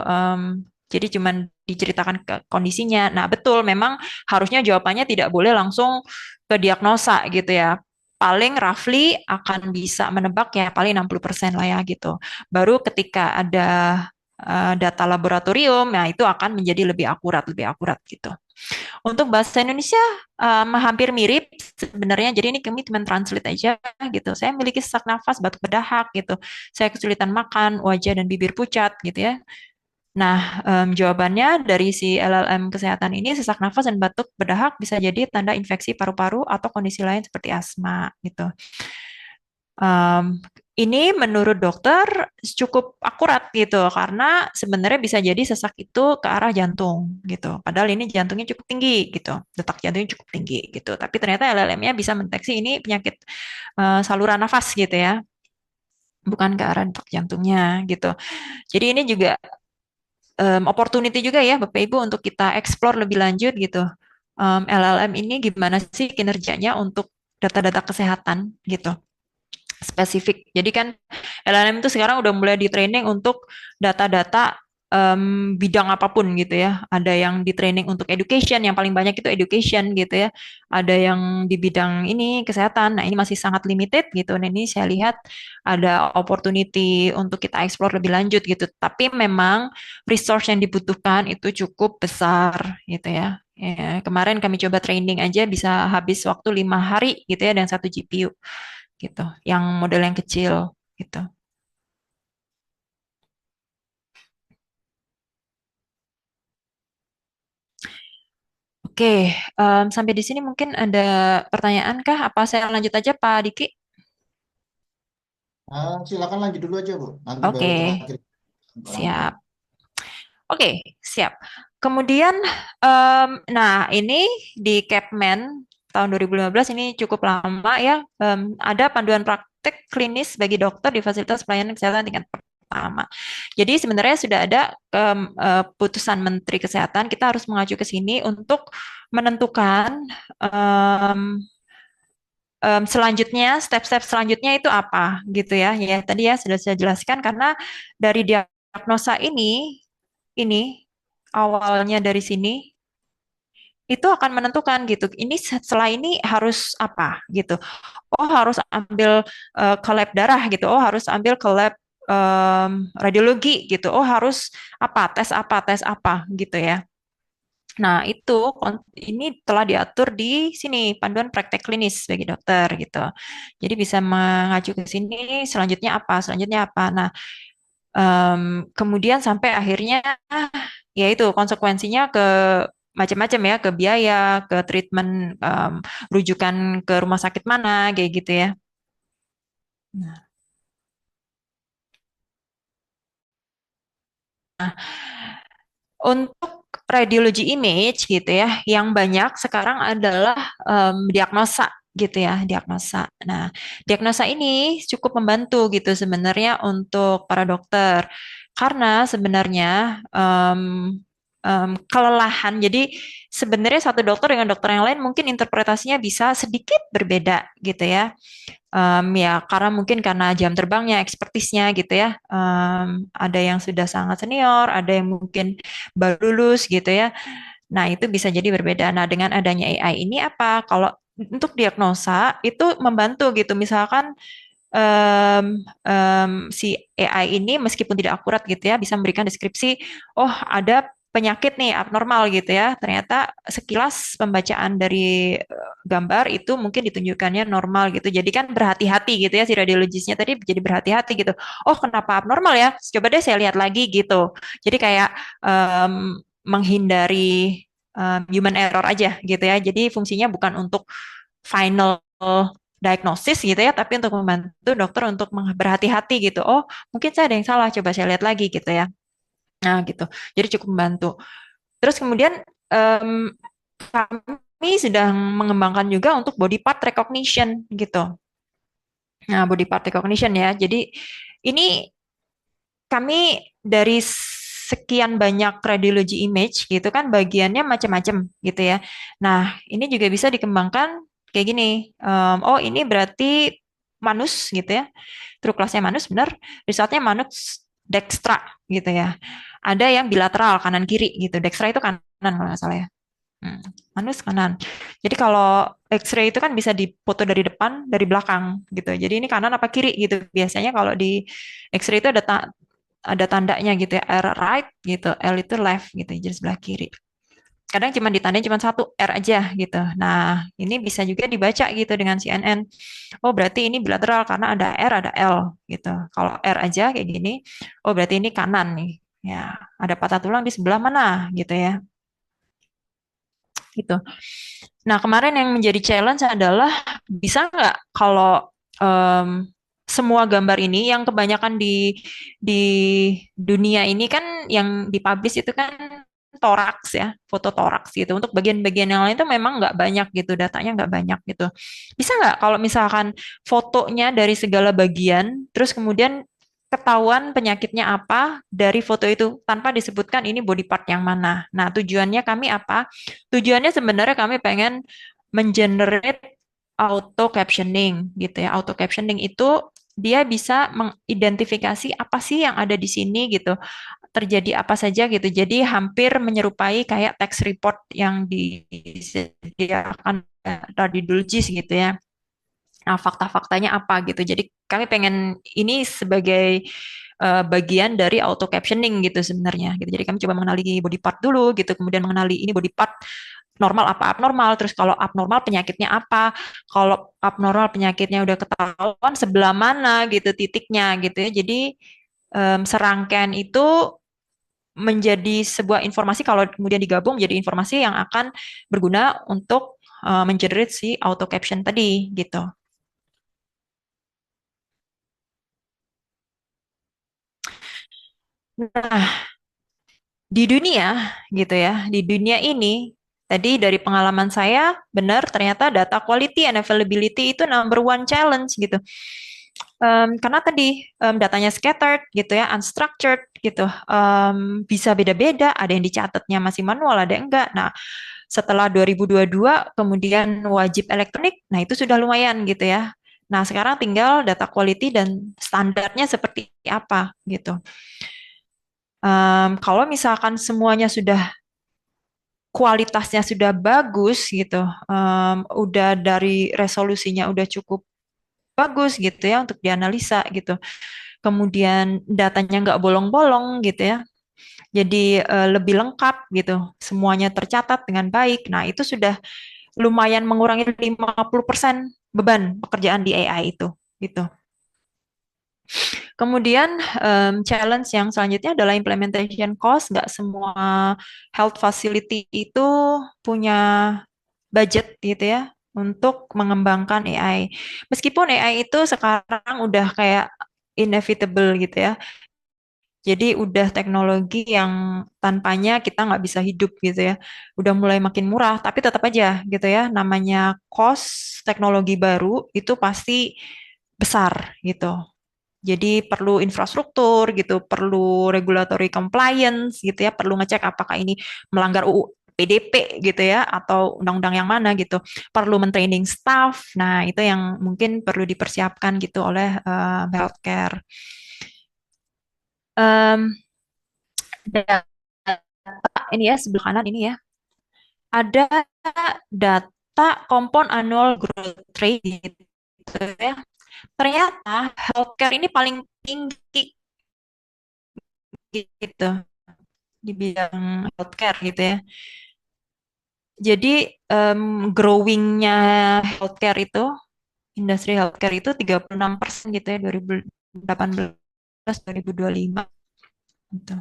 S2: Jadi cuman diceritakan ke kondisinya. Nah, betul memang harusnya jawabannya tidak boleh langsung ke diagnosa gitu ya. Paling roughly akan bisa menebak ya paling 60% lah ya gitu. Baru ketika ada data laboratorium, nah itu akan menjadi lebih akurat gitu. Untuk bahasa Indonesia hampir mirip sebenarnya. Jadi ini kami cuma translate aja gitu. Saya memiliki sesak nafas, batuk berdahak gitu. Saya kesulitan makan, wajah dan bibir pucat gitu ya. Nah, jawabannya dari si LLM kesehatan ini, sesak nafas dan batuk berdahak bisa jadi tanda infeksi paru-paru atau kondisi lain seperti asma gitu. Ini menurut dokter cukup akurat gitu karena sebenarnya bisa jadi sesak itu ke arah jantung gitu. Padahal ini jantungnya cukup tinggi gitu, detak jantungnya cukup tinggi gitu. Tapi ternyata LLM-nya bisa mendeteksi ini penyakit saluran nafas gitu ya, bukan ke arah detak jantungnya gitu. Jadi ini juga opportunity juga ya Bapak Ibu untuk kita explore lebih lanjut gitu. LLM ini gimana sih kinerjanya untuk data-data kesehatan gitu spesifik. Jadi kan LLM itu sekarang udah mulai di training untuk data-data bidang apapun gitu ya. Ada yang di training untuk education, yang paling banyak itu education gitu ya. Ada yang di bidang ini kesehatan. Nah, ini masih sangat limited gitu. Nah, ini saya lihat ada opportunity untuk kita explore lebih lanjut gitu. Tapi memang resource yang dibutuhkan itu cukup besar gitu ya. Ya, kemarin kami coba training aja bisa habis waktu 5 hari gitu ya dan satu GPU gitu, yang model yang kecil gitu. Oke, sampai di sini mungkin ada pertanyaan kah? Apa saya lanjut aja Pak Diki?
S1: Silakan lanjut dulu aja, Bu. Nanti baru
S2: Oke,
S1: terakhir barangkali.
S2: siap. Oke, siap. Kemudian, nah ini di Capman tahun 2015 ini cukup lama ya. Ada panduan praktek klinis bagi dokter di fasilitas pelayanan kesehatan tingkat pertama. Jadi sebenarnya sudah ada putusan Menteri Kesehatan. Kita harus mengacu ke sini untuk menentukan selanjutnya, step-step selanjutnya itu apa gitu ya. Ya tadi ya sudah saya jelaskan karena dari diagnosa ini awalnya dari sini itu akan menentukan gitu. Ini setelah ini harus apa gitu. Oh harus ambil ke lab darah gitu. Oh harus ambil ke lab radiologi gitu. Oh harus tes apa gitu ya. Nah, itu ini telah diatur di sini panduan praktek klinis bagi dokter gitu. Jadi bisa mengacu ke sini selanjutnya apa. Nah, kemudian sampai akhirnya yaitu konsekuensinya ke macam-macam ya, ke biaya, ke treatment, rujukan ke rumah sakit mana kayak gitu ya. Nah, untuk radiologi image gitu ya, yang banyak sekarang adalah diagnosa gitu ya, diagnosa. Nah, diagnosa ini cukup membantu gitu sebenarnya untuk para dokter karena sebenarnya kelelahan. Jadi sebenarnya satu dokter dengan dokter yang lain mungkin interpretasinya bisa sedikit berbeda gitu ya. Ya karena mungkin karena jam terbangnya, ekspertisnya gitu ya. Ada yang sudah sangat senior, ada yang mungkin baru lulus gitu ya. Nah itu bisa jadi berbeda. Nah dengan adanya AI ini apa? Kalau untuk diagnosa itu membantu gitu. Misalkan si AI ini meskipun tidak akurat gitu ya bisa memberikan deskripsi, oh ada penyakit nih abnormal gitu ya. Ternyata sekilas pembacaan dari gambar itu mungkin ditunjukkannya normal gitu. Jadi kan berhati-hati gitu ya si radiologisnya tadi jadi berhati-hati gitu. Oh kenapa abnormal ya? Coba deh saya lihat lagi gitu. Jadi kayak menghindari human error aja gitu ya. Jadi fungsinya bukan untuk final diagnosis gitu ya, tapi untuk membantu dokter untuk berhati-hati gitu. Oh, mungkin saya ada yang salah, coba saya lihat lagi gitu ya. Nah, gitu. Jadi cukup membantu. Terus kemudian kami sedang mengembangkan juga untuk body part recognition gitu. Nah, body part recognition ya. Jadi ini kami dari sekian banyak radiology image gitu kan bagiannya macam-macam gitu ya. Nah, ini juga bisa dikembangkan kayak gini. Oh, ini berarti manus gitu ya. True class-nya manus benar, resultnya manus dextra gitu ya. Ada yang bilateral kanan kiri gitu. Dextra itu kanan kalau nggak salah ya. Manus kanan. Jadi kalau X-ray itu kan bisa dipoto dari depan, dari belakang gitu. Jadi ini kanan apa kiri gitu. Biasanya kalau di X-ray itu ada tandanya gitu ya, R right gitu, L itu left gitu, jadi sebelah kiri. Kadang cuma ditandain cuma satu R aja gitu. Nah, ini bisa juga dibaca gitu dengan CNN. Oh, berarti ini bilateral karena ada R, ada L gitu. Kalau R aja kayak gini, oh berarti ini kanan nih. Ya, ada patah tulang di sebelah mana gitu ya. Gitu. Nah, kemarin yang menjadi challenge adalah bisa nggak kalau semua gambar ini yang kebanyakan di dunia ini kan yang dipublish itu kan toraks ya, foto toraks gitu. Untuk bagian-bagian yang lain itu memang nggak banyak gitu, datanya nggak banyak gitu. Bisa nggak kalau misalkan fotonya dari segala bagian, terus kemudian ketahuan penyakitnya apa dari foto itu tanpa disebutkan ini body part yang mana. Nah, tujuannya kami apa? Tujuannya sebenarnya kami pengen mengenerate auto captioning gitu ya. Auto captioning itu dia bisa mengidentifikasi apa sih yang ada di sini gitu. Terjadi apa saja gitu. Jadi hampir menyerupai kayak text report yang disediakan radiologis gitu ya. Nah, fakta-faktanya apa gitu. Jadi kami pengen ini sebagai bagian dari auto captioning gitu sebenarnya gitu. Jadi kami coba mengenali body part dulu gitu, kemudian mengenali ini body part normal apa abnormal, terus kalau abnormal penyakitnya apa, kalau abnormal penyakitnya udah ketahuan sebelah mana gitu titiknya gitu ya. Jadi serangkaian itu menjadi sebuah informasi kalau kemudian digabung menjadi informasi yang akan berguna untuk mengenerate si auto caption tadi gitu. Nah, di dunia gitu ya, di dunia ini tadi dari pengalaman saya benar ternyata data quality and availability itu number one challenge gitu. Karena tadi datanya scattered gitu ya, unstructured gitu, bisa beda-beda, ada yang dicatatnya masih manual, ada yang enggak. Nah, setelah 2022 kemudian wajib elektronik, nah itu sudah lumayan gitu ya. Nah, sekarang tinggal data quality dan standarnya seperti apa gitu. Kalau misalkan semuanya sudah kualitasnya sudah bagus gitu, udah dari resolusinya udah cukup bagus gitu ya untuk dianalisa gitu. Kemudian datanya nggak bolong-bolong gitu ya. Jadi lebih lengkap gitu. Semuanya tercatat dengan baik. Nah, itu sudah lumayan mengurangi 50% beban pekerjaan di AI itu gitu. Kemudian challenge yang selanjutnya adalah implementation cost. Nggak semua health facility itu punya budget gitu ya untuk mengembangkan AI. Meskipun AI itu sekarang udah kayak inevitable gitu ya. Jadi udah teknologi yang tanpanya kita nggak bisa hidup gitu ya. Udah mulai makin murah, tapi tetap aja gitu ya. Namanya cost teknologi baru itu pasti besar gitu. Jadi perlu infrastruktur gitu, perlu regulatory compliance gitu ya, perlu ngecek apakah ini melanggar UU PDP gitu ya, atau undang-undang yang mana gitu. Perlu mentraining staff. Nah, itu yang mungkin perlu dipersiapkan gitu oleh healthcare. Em, data ini ya sebelah kanan ini ya. Ada data compound annual growth rate gitu ya. Ternyata healthcare ini paling tinggi gitu di bidang healthcare gitu ya. Jadi growing-nya healthcare itu, industri healthcare itu 36% gitu ya 2018 2025 gitu.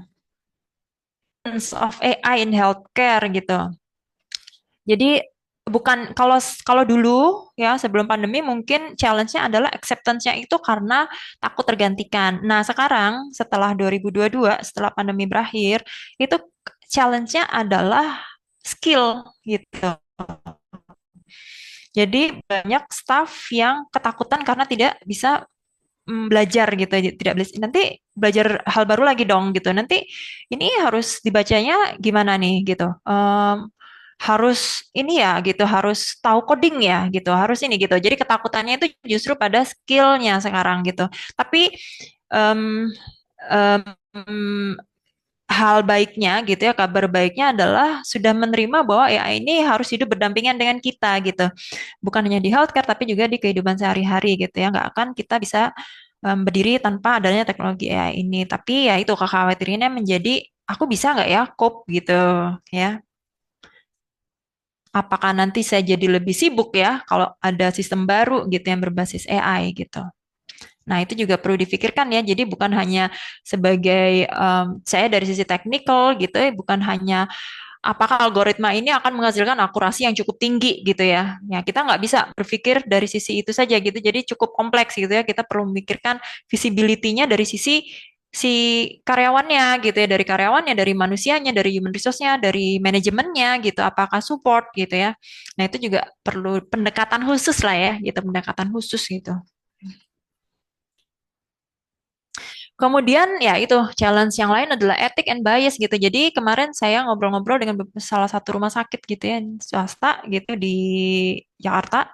S2: Of AI in healthcare gitu. Jadi bukan kalau kalau dulu ya sebelum pandemi mungkin challenge-nya adalah acceptance-nya itu karena takut tergantikan. Nah, sekarang setelah 2022 setelah pandemi berakhir itu challenge-nya adalah skill gitu. Jadi banyak staff yang ketakutan karena tidak bisa belajar gitu, tidak belajar nanti belajar hal baru lagi dong gitu. Nanti ini harus dibacanya gimana nih gitu. Harus ini ya gitu, harus tahu coding ya gitu, harus ini gitu. Jadi ketakutannya itu justru pada skillnya sekarang gitu. Tapi em, em, hal baiknya gitu ya, kabar baiknya adalah sudah menerima bahwa AI ini harus hidup berdampingan dengan kita gitu. Bukan hanya di healthcare tapi juga di kehidupan sehari-hari gitu ya. Nggak akan kita bisa berdiri tanpa adanya teknologi AI ini. Tapi ya itu kekhawatirannya menjadi aku bisa nggak ya cope gitu ya. Apakah nanti saya jadi lebih sibuk ya kalau ada sistem baru gitu yang berbasis AI gitu. Nah, itu juga perlu difikirkan ya. Jadi bukan hanya sebagai saya dari sisi teknikal gitu ya, bukan hanya apakah algoritma ini akan menghasilkan akurasi yang cukup tinggi gitu ya. Ya, kita nggak bisa berpikir dari sisi itu saja gitu. Jadi cukup kompleks gitu ya. Kita perlu memikirkan visibility-nya dari sisi si karyawannya gitu ya, dari karyawannya, dari manusianya, dari human resource-nya, dari manajemennya gitu. Apakah support gitu ya. Nah, itu juga perlu pendekatan khusus lah ya, gitu, pendekatan khusus gitu. Kemudian ya itu challenge yang lain adalah ethic and bias gitu. Jadi kemarin saya ngobrol-ngobrol dengan salah satu rumah sakit gitu ya swasta gitu di Jakarta.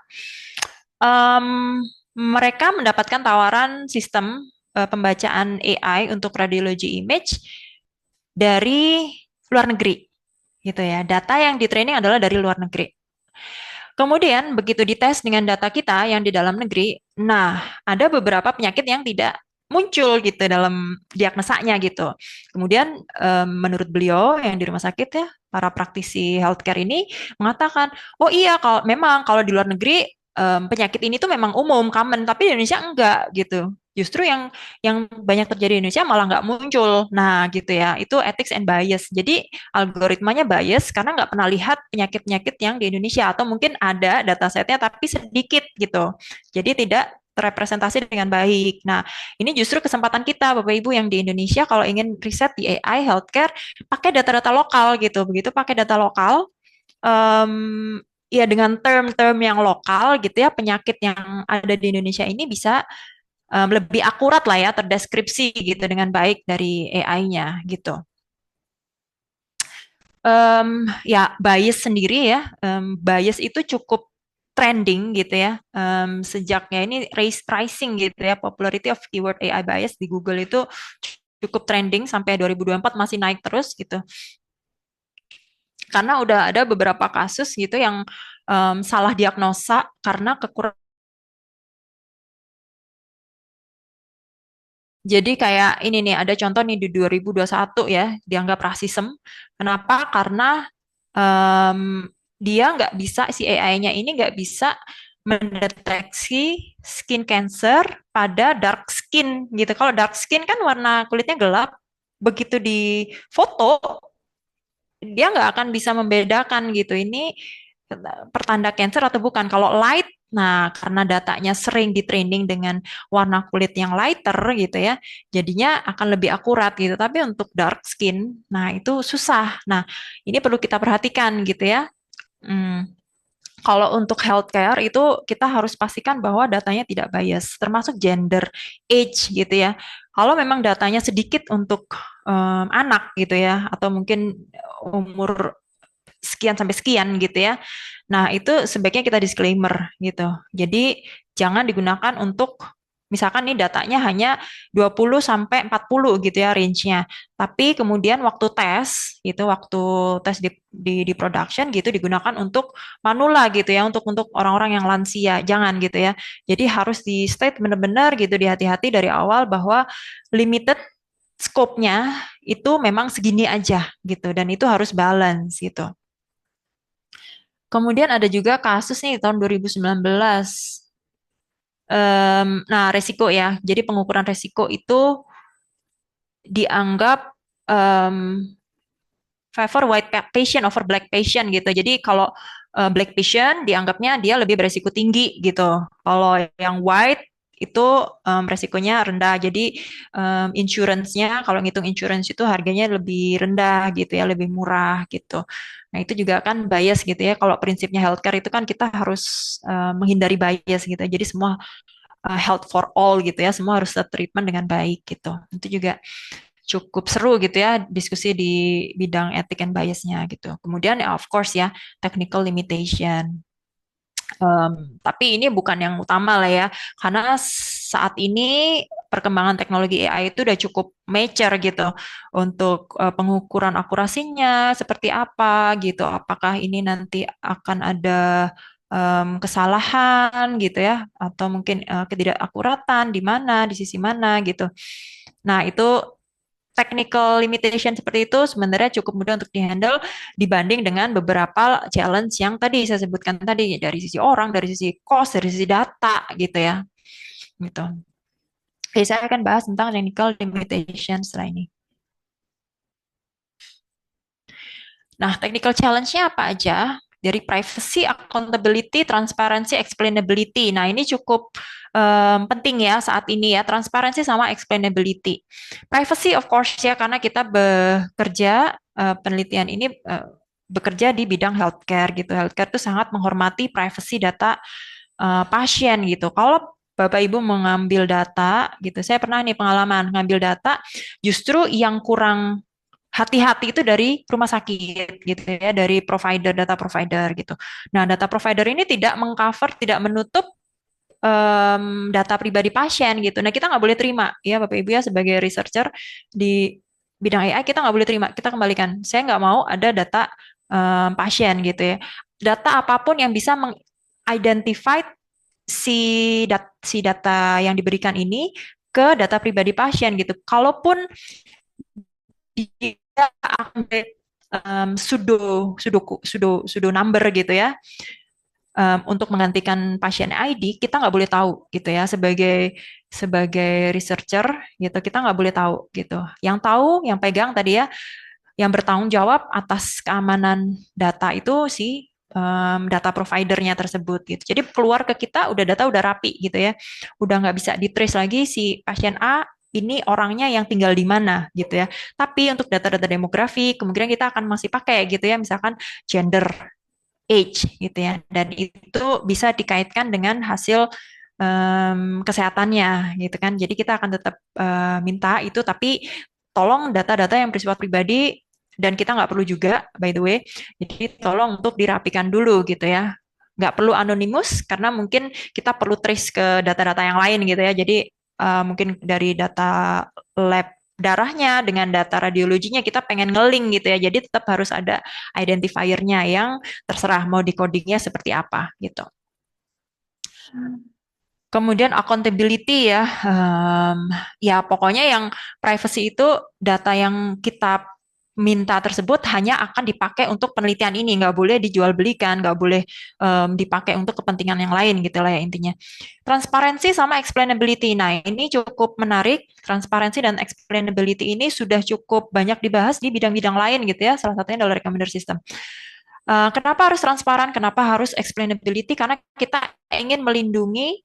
S2: Em, Mereka mendapatkan tawaran sistem pembacaan AI untuk radiologi image dari luar negeri gitu ya. Data yang di training adalah dari luar negeri. Kemudian begitu dites dengan data kita yang di dalam negeri, nah ada beberapa penyakit yang tidak muncul gitu dalam diagnosanya gitu. Kemudian menurut beliau yang di rumah sakit ya, para praktisi healthcare ini mengatakan, oh iya kalau memang kalau di luar negeri penyakit ini tuh memang umum, common, tapi di Indonesia enggak gitu. Justru yang banyak terjadi di Indonesia malah nggak muncul. Nah, gitu ya. Itu ethics and bias. Jadi algoritmanya bias karena nggak pernah lihat penyakit-penyakit yang di Indonesia atau mungkin ada datasetnya tapi sedikit gitu. Jadi tidak terrepresentasi dengan baik. Nah, ini justru kesempatan kita Bapak Ibu yang di Indonesia kalau ingin riset di AI healthcare pakai data-data lokal gitu. Begitu pakai data lokal ya dengan term-term yang lokal gitu ya, penyakit yang ada di Indonesia ini bisa lebih akurat lah ya, terdeskripsi gitu dengan baik dari AI-nya gitu. Ya bias sendiri ya, bias itu cukup trending gitu ya, sejaknya ini rising gitu ya, popularity of keyword AI bias di Google itu cukup trending sampai 2024 masih naik terus gitu. Karena udah ada beberapa kasus gitu yang salah diagnosa karena kekurangan. Jadi kayak ini nih ada contoh nih di 2021 ya dianggap rasisme. Kenapa? Karena em, dia nggak bisa si AI-nya ini nggak bisa mendeteksi skin cancer pada dark skin gitu. Kalau dark skin kan warna kulitnya gelap, begitu di foto dia nggak akan bisa membedakan gitu. Ini pertanda cancer atau bukan. Kalau light, nah karena datanya sering di training dengan warna kulit yang lighter gitu ya, jadinya akan lebih akurat gitu. Tapi untuk dark skin, nah itu susah. Nah ini perlu kita perhatikan gitu ya. Hmm, Kalau untuk healthcare itu kita harus pastikan bahwa datanya tidak bias, termasuk gender, age gitu ya. Kalau memang datanya sedikit untuk anak gitu ya, atau mungkin umur sekian sampai sekian gitu ya. Nah, itu sebaiknya kita disclaimer gitu. Jadi jangan digunakan untuk misalkan nih datanya hanya 20 sampai 40 gitu ya range-nya. Tapi kemudian waktu tes gitu, waktu tes di production gitu digunakan untuk manula gitu ya, untuk orang-orang yang lansia. Jangan gitu ya. Jadi harus di state benar-benar gitu dihati-hati dari awal bahwa limited scope-nya itu memang segini aja gitu dan itu harus balance gitu. Kemudian ada juga kasus nih tahun 2019. Nah, resiko ya. Jadi pengukuran resiko itu dianggap em, favor white patient over black patient gitu. Jadi kalau black patient dianggapnya dia lebih beresiko tinggi gitu. Kalau yang white itu resikonya rendah. Jadi insurance-nya kalau ngitung insurance itu harganya lebih rendah gitu ya, lebih murah gitu. Nah, itu juga kan bias gitu ya. Kalau prinsipnya healthcare itu kan kita harus menghindari bias gitu. Jadi semua health for all gitu ya, semua harus treatment dengan baik gitu. Itu juga cukup seru gitu ya diskusi di bidang etik and biasnya gitu. Kemudian of course ya technical limitation. Tapi ini bukan yang utama lah ya, karena saat ini perkembangan teknologi AI itu udah cukup mature gitu untuk pengukuran akurasinya seperti apa gitu. Apakah ini nanti akan ada kesalahan gitu ya, atau mungkin ketidakakuratan di mana, di sisi mana gitu. Nah, itu technical limitation seperti itu sebenarnya cukup mudah untuk dihandle dibanding dengan beberapa challenge yang tadi saya sebutkan tadi dari sisi orang, dari sisi cost, dari sisi data gitu ya. Gitu. Oke, saya akan bahas tentang technical limitation setelah ini. Nah, technical challenge-nya apa aja? Dari privacy, accountability, transparency, explainability. Nah, ini cukup penting ya saat ini ya, transparency sama explainability. Privacy of course ya, karena kita bekerja, penelitian ini bekerja di bidang healthcare gitu. Healthcare itu sangat menghormati privacy data pasien gitu. Kalau Bapak Ibu mengambil data gitu, saya pernah nih pengalaman ngambil data, justru yang kurang hati-hati itu dari rumah sakit gitu ya, dari provider, data provider gitu. Nah, data provider ini tidak mengcover, tidak menutup data pribadi pasien gitu. Nah, kita nggak boleh terima ya Bapak Ibu ya sebagai researcher di bidang AI, kita nggak boleh terima, kita kembalikan. Saya nggak mau ada data pasien gitu ya. Data apapun yang bisa mengidentify si data yang diberikan ini ke data pribadi pasien gitu. Kalaupun dia update pseudo number gitu ya, untuk menggantikan pasien ID, kita nggak boleh tahu gitu ya sebagai sebagai researcher gitu, kita nggak boleh tahu gitu. Yang tahu, yang pegang tadi ya, yang bertanggung jawab atas keamanan data itu si data providernya tersebut gitu. Jadi keluar ke kita udah data udah rapi gitu ya, udah nggak bisa di-trace lagi si pasien A ini orangnya yang tinggal di mana gitu ya. Tapi untuk data-data demografi kemungkinan kita akan masih pakai gitu ya, misalkan gender, age gitu ya, dan itu bisa dikaitkan dengan hasil kesehatannya gitu kan. Jadi kita akan tetap minta itu, tapi tolong data-data yang bersifat pribadi dan kita nggak perlu juga by the way. Jadi tolong untuk dirapikan dulu gitu ya. Nggak perlu anonimus karena mungkin kita perlu trace ke data-data yang lain gitu ya. Jadi mungkin dari data lab darahnya dengan data radiologinya kita pengen ngeling gitu ya. Jadi tetap harus ada identifiernya yang terserah mau decodingnya seperti apa gitu. Kemudian accountability ya, ya pokoknya yang privacy itu data yang kita minta tersebut hanya akan dipakai untuk penelitian ini, nggak boleh dijual belikan, nggak boleh dipakai untuk kepentingan yang lain gitu lah ya intinya. Transparency sama explainability, nah ini cukup menarik. Transparency dan explainability ini sudah cukup banyak dibahas di bidang-bidang lain gitu ya, salah satunya adalah recommender system. Kenapa harus transparan? Kenapa harus explainability? Karena kita ingin melindungi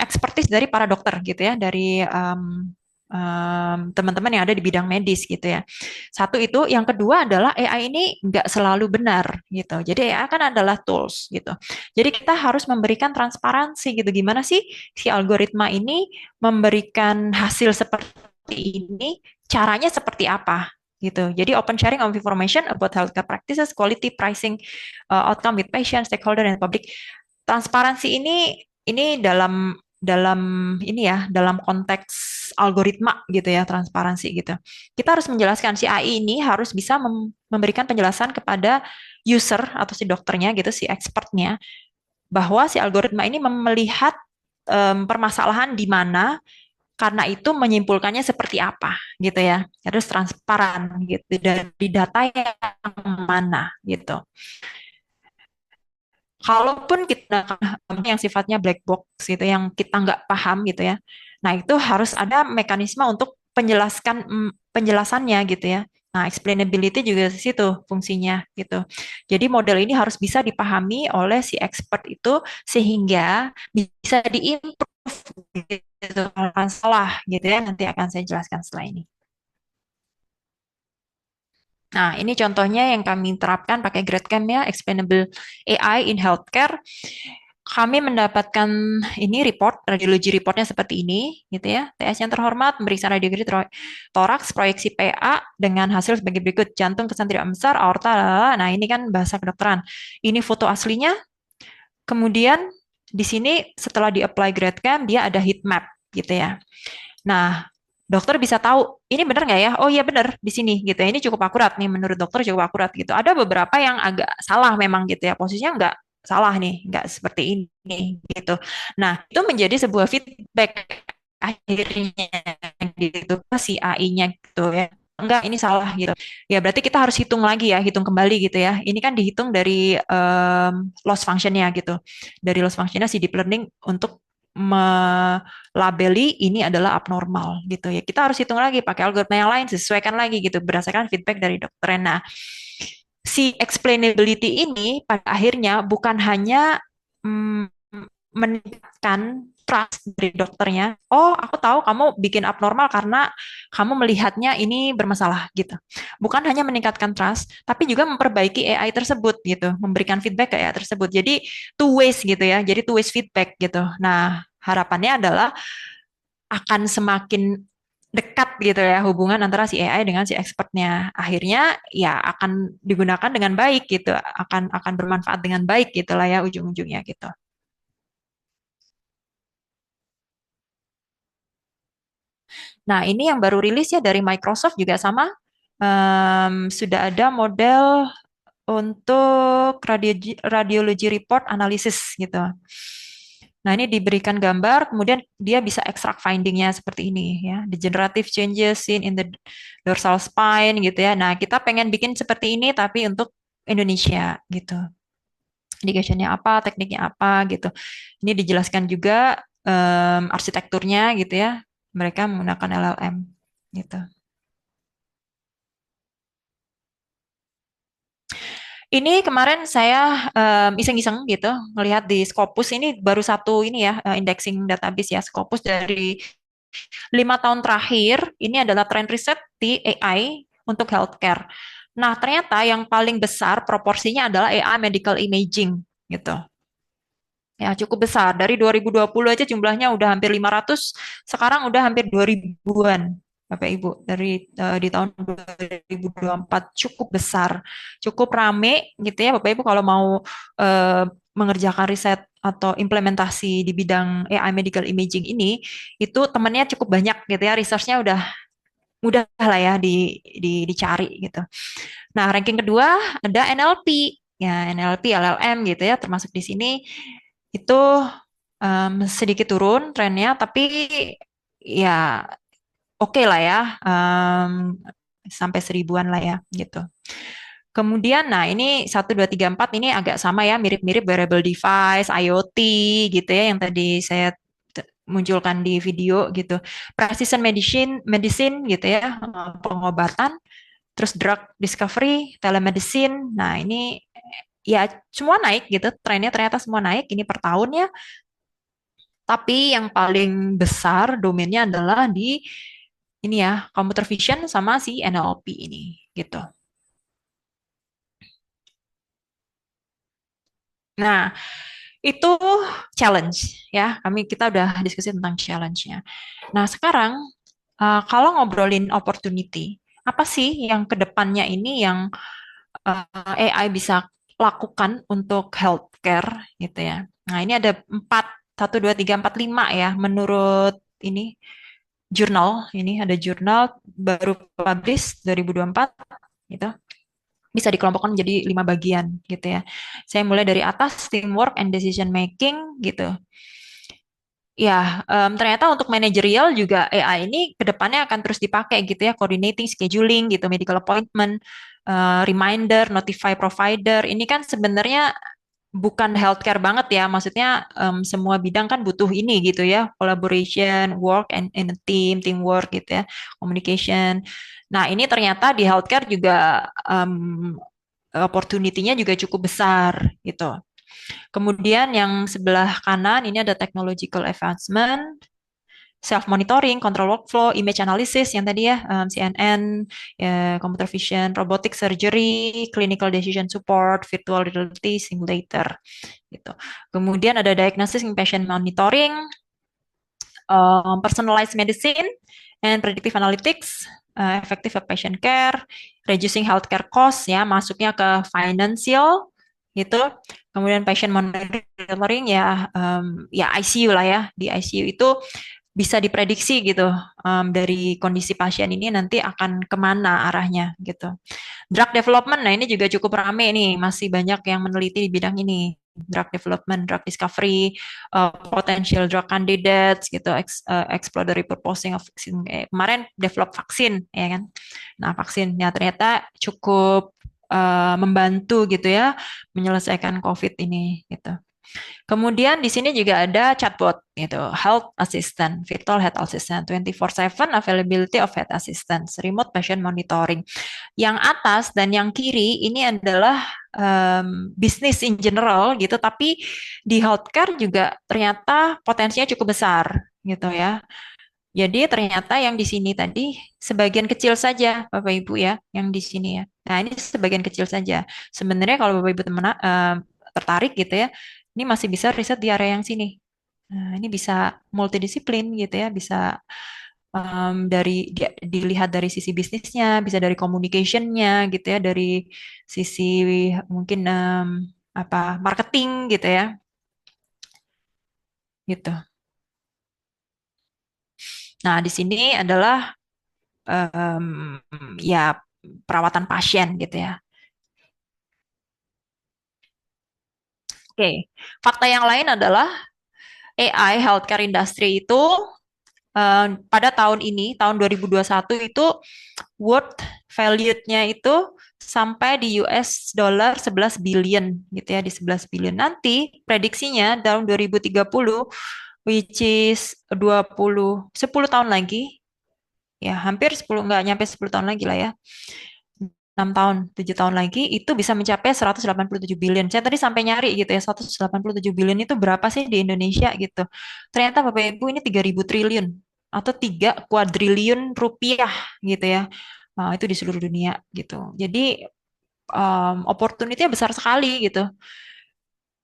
S2: expertise dari para dokter gitu ya, dari teman-teman yang ada di bidang medis gitu ya. Satu itu, yang kedua adalah AI ini nggak selalu benar gitu. Jadi AI kan adalah tools gitu. Jadi kita harus memberikan transparansi gitu. Gimana sih si algoritma ini memberikan hasil seperti ini? Caranya seperti apa? Gitu. Jadi open sharing of information about healthcare practices, quality, pricing, outcome with patient, stakeholder, dan public. Transparansi ini dalam ini ya, dalam konteks algoritma gitu ya, transparansi gitu. Kita harus menjelaskan si AI ini harus bisa memberikan penjelasan kepada user atau si dokternya gitu, si expertnya, bahwa si algoritma ini melihat permasalahan di mana, karena itu menyimpulkannya seperti apa gitu ya. Harus transparan gitu dari data yang mana gitu. Kalaupun kita yang sifatnya black box gitu, yang kita nggak paham gitu ya, nah itu harus ada mekanisme untuk penjelasannya gitu ya. Nah, explainability juga di situ fungsinya gitu. Jadi model ini harus bisa dipahami oleh si expert itu sehingga bisa diimprove gitu kalau salah gitu ya. Nanti akan saya jelaskan setelah ini. Nah, ini contohnya yang kami terapkan pakai GradCam ya, Explainable AI in Healthcare. kami mendapatkan ini report, radiologi reportnya seperti ini, gitu ya. TS yang terhormat, memeriksa radiografi toraks, proyeksi PA dengan hasil sebagai berikut. Jantung, kesan tidak besar, aorta, lalala. Nah ini kan bahasa kedokteran. Ini foto aslinya. Kemudian di sini setelah di-apply GradCam, dia ada heat map, gitu ya. Nah, dokter bisa tahu ini benar nggak ya? Oh iya benar di sini gitu ya. Ini cukup akurat nih menurut dokter cukup akurat gitu. Ada beberapa yang agak salah memang gitu ya. Posisinya nggak salah nih, nggak seperti ini gitu. Nah, itu menjadi sebuah feedback akhirnya gitu ke si AI-nya gitu ya. Enggak, ini salah gitu. Ya berarti kita harus hitung lagi ya, hitung kembali gitu ya. Ini kan dihitung dari loss function-nya gitu. Dari loss function-nya si deep learning untuk melabeli ini adalah abnormal gitu ya. Kita harus hitung lagi pakai algoritma yang lain, sesuaikan lagi gitu berdasarkan feedback dari dokter. Nah, si explainability ini pada akhirnya bukan hanya mm, meningkatkan trust dari dokternya. Oh, aku tahu kamu bikin abnormal karena kamu melihatnya ini bermasalah gitu. Bukan hanya meningkatkan trust, tapi juga memperbaiki AI tersebut gitu, memberikan feedback ke AI tersebut. Jadi two ways gitu ya. Jadi two ways feedback gitu. Nah, harapannya adalah akan semakin dekat gitu ya hubungan antara si AI dengan si expertnya. Akhirnya ya akan digunakan dengan baik gitu, akan bermanfaat dengan baik gitu lah ya ujung-ujungnya gitu. Nah, ini yang baru rilis ya dari Microsoft juga sama. Sudah ada model untuk radiologi report analisis gitu. Nah, ini diberikan gambar, kemudian dia bisa ekstrak findingnya seperti ini ya. Degenerative changes seen in the dorsal spine gitu ya. Nah, kita pengen bikin seperti ini tapi untuk Indonesia gitu. Indicationnya apa, tekniknya apa gitu. Ini dijelaskan juga arsitekturnya gitu ya. Mereka menggunakan LLM gitu. Ini kemarin saya iseng-iseng gitu melihat di Scopus ini baru satu ini ya indexing database ya Scopus dari 5 tahun terakhir ini adalah tren riset di AI untuk healthcare. Nah ternyata yang paling besar proporsinya adalah AI medical imaging gitu. Ya cukup besar. Dari 2020 aja jumlahnya udah hampir 500, sekarang udah hampir 2000-an. Bapak Ibu, dari di tahun 2024 cukup besar, cukup rame gitu ya Bapak Ibu kalau mau mengerjakan riset atau implementasi di bidang AI medical imaging ini, itu temannya cukup banyak gitu ya, research-nya udah mudah lah ya dicari gitu. Nah, ranking kedua ada NLP. Ya, NLP, LLM gitu ya, termasuk di sini itu sedikit turun trennya, tapi ya oke lah ya, sampai 1000-an lah ya gitu. Kemudian, nah ini 1, 2, 3, 4 ini agak sama ya, mirip-mirip wearable device, IoT gitu ya, yang tadi saya munculkan di video gitu. Precision medicine, medicine gitu ya, pengobatan, terus drug discovery, telemedicine. Nah ini ya semua naik gitu, trennya ternyata semua naik ini per tahunnya. Tapi yang paling besar domainnya adalah di ini ya, computer vision sama si NLP ini gitu. Nah, itu challenge ya. Kita udah diskusi tentang challenge-nya. Nah, sekarang kalau ngobrolin opportunity, apa sih yang kedepannya ini yang AI bisa lakukan untuk healthcare gitu ya. Nah, ini ada 4, 1, 2, 3, 4, 5 ya menurut ini jurnal. Ini ada jurnal baru publish 2024 gitu. Bisa dikelompokkan menjadi 5 bagian gitu ya. Saya mulai dari atas, teamwork and decision making gitu. Ya, ternyata untuk manajerial juga AI ini kedepannya akan terus dipakai gitu ya, coordinating, scheduling gitu, medical appointment, reminder, notify provider. Ini kan sebenarnya bukan healthcare banget ya, maksudnya semua bidang kan butuh ini gitu ya, collaboration, work and in a team, teamwork gitu ya, communication. Nah, ini ternyata di healthcare juga opportunity-nya juga cukup besar gitu. Kemudian yang sebelah kanan ini ada technological advancement. self-monitoring, control workflow, image analysis yang tadi ya, CNN, computer vision, robotic surgery, clinical decision support, virtual reality simulator, gitu. Kemudian ada diagnosis and patient monitoring, personalized medicine, and predictive analytics, effective patient care, reducing healthcare costs ya, masuknya ke financial gitu. Kemudian patient monitoring ya, ya ICU lah ya. Di ICU itu bisa diprediksi gitu, dari kondisi pasien ini nanti akan kemana arahnya gitu. Drug development, nah ini juga cukup rame nih, masih banyak yang meneliti di bidang ini. Drug development, drug discovery, potential drug candidates gitu, exploratory purposing of vaccine. Kemarin develop vaksin, ya kan? Nah vaksin ya ternyata cukup membantu gitu ya menyelesaikan COVID ini gitu. Kemudian di sini juga ada chatbot gitu, health assistant, virtual health assistant, 24/7 availability of health assistance, remote patient monitoring. Yang atas dan yang kiri ini adalah bisnis in general gitu, tapi di healthcare juga ternyata potensinya cukup besar gitu ya. Jadi ternyata yang di sini tadi sebagian kecil saja Bapak Ibu ya, yang di sini ya. Nah ini sebagian kecil saja. Sebenarnya kalau Bapak Ibu teman tertarik gitu ya, ini masih bisa riset di area yang sini. Nah, ini bisa multidisiplin gitu ya, bisa dilihat dari sisi bisnisnya, bisa dari communication-nya gitu ya, dari sisi mungkin apa marketing gitu ya, gitu. Nah di sini adalah ya perawatan pasien gitu ya. Oke, fakta yang lain adalah AI healthcare industry itu pada tahun ini, tahun 2021 itu worth value-nya itu sampai di US dollar 11 billion gitu ya, di 11 billion. Nanti prediksinya tahun 2030 which is 10 tahun lagi, ya hampir 10, nggak nyampe 10 tahun lagi lah ya. 6 tahun, 7 tahun lagi itu bisa mencapai 187 billion. Saya tadi sampai nyari gitu ya, 187 billion itu berapa sih di Indonesia gitu. Ternyata Bapak Ibu ini 3.000 triliun atau 3 kuadriliun rupiah gitu ya. Itu di seluruh dunia gitu. Jadi opportunity-nya besar sekali gitu.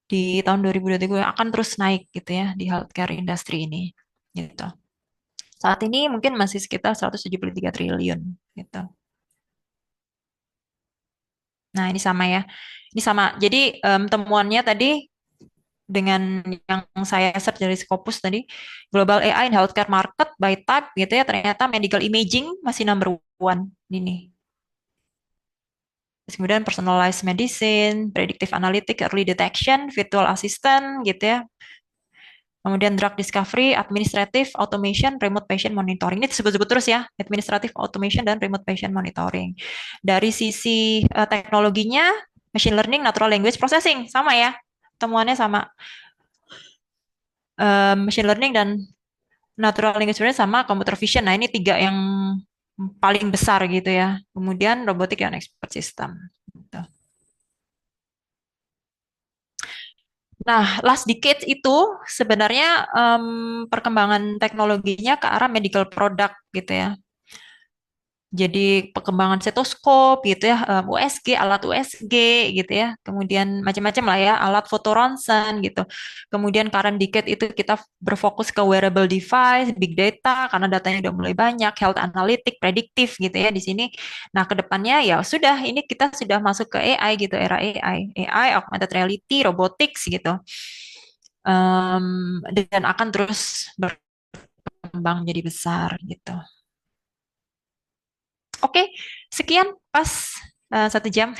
S2: Di tahun 2023 akan terus naik gitu ya di healthcare industry ini gitu. Saat ini mungkin masih sekitar 173 triliun gitu. Nah, ini sama ya. Ini sama. Jadi temuannya tadi dengan yang saya search dari Scopus tadi, Global AI in Healthcare Market by Type gitu ya, ternyata medical imaging masih number one ini. Terus kemudian personalized medicine, predictive analytics, early detection, virtual assistant gitu ya. Kemudian drug discovery, administrative automation, remote patient monitoring. Ini disebut-sebut terus ya, administrative automation dan remote patient monitoring. Dari sisi teknologinya, machine learning, natural language processing, sama ya, temuannya sama. Machine learning dan natural language processing sama computer vision. Nah, ini 3 yang paling besar gitu ya. Kemudian robotic dan expert system. Gitu. Nah, last decade itu sebenarnya perkembangan teknologinya ke arah medical product gitu ya. Jadi perkembangan stetoskop gitu ya, USG, alat USG gitu ya. Kemudian macam-macam lah ya, alat foto ronsen gitu. Kemudian current decade itu kita berfokus ke wearable device, big data karena datanya udah mulai banyak, health analytic, prediktif gitu ya di sini. Nah, ke depannya ya sudah ini kita sudah masuk ke AI gitu, era AI, augmented reality, robotics gitu. Dan akan terus berkembang jadi besar gitu. Oke, sekian pas 1 jam.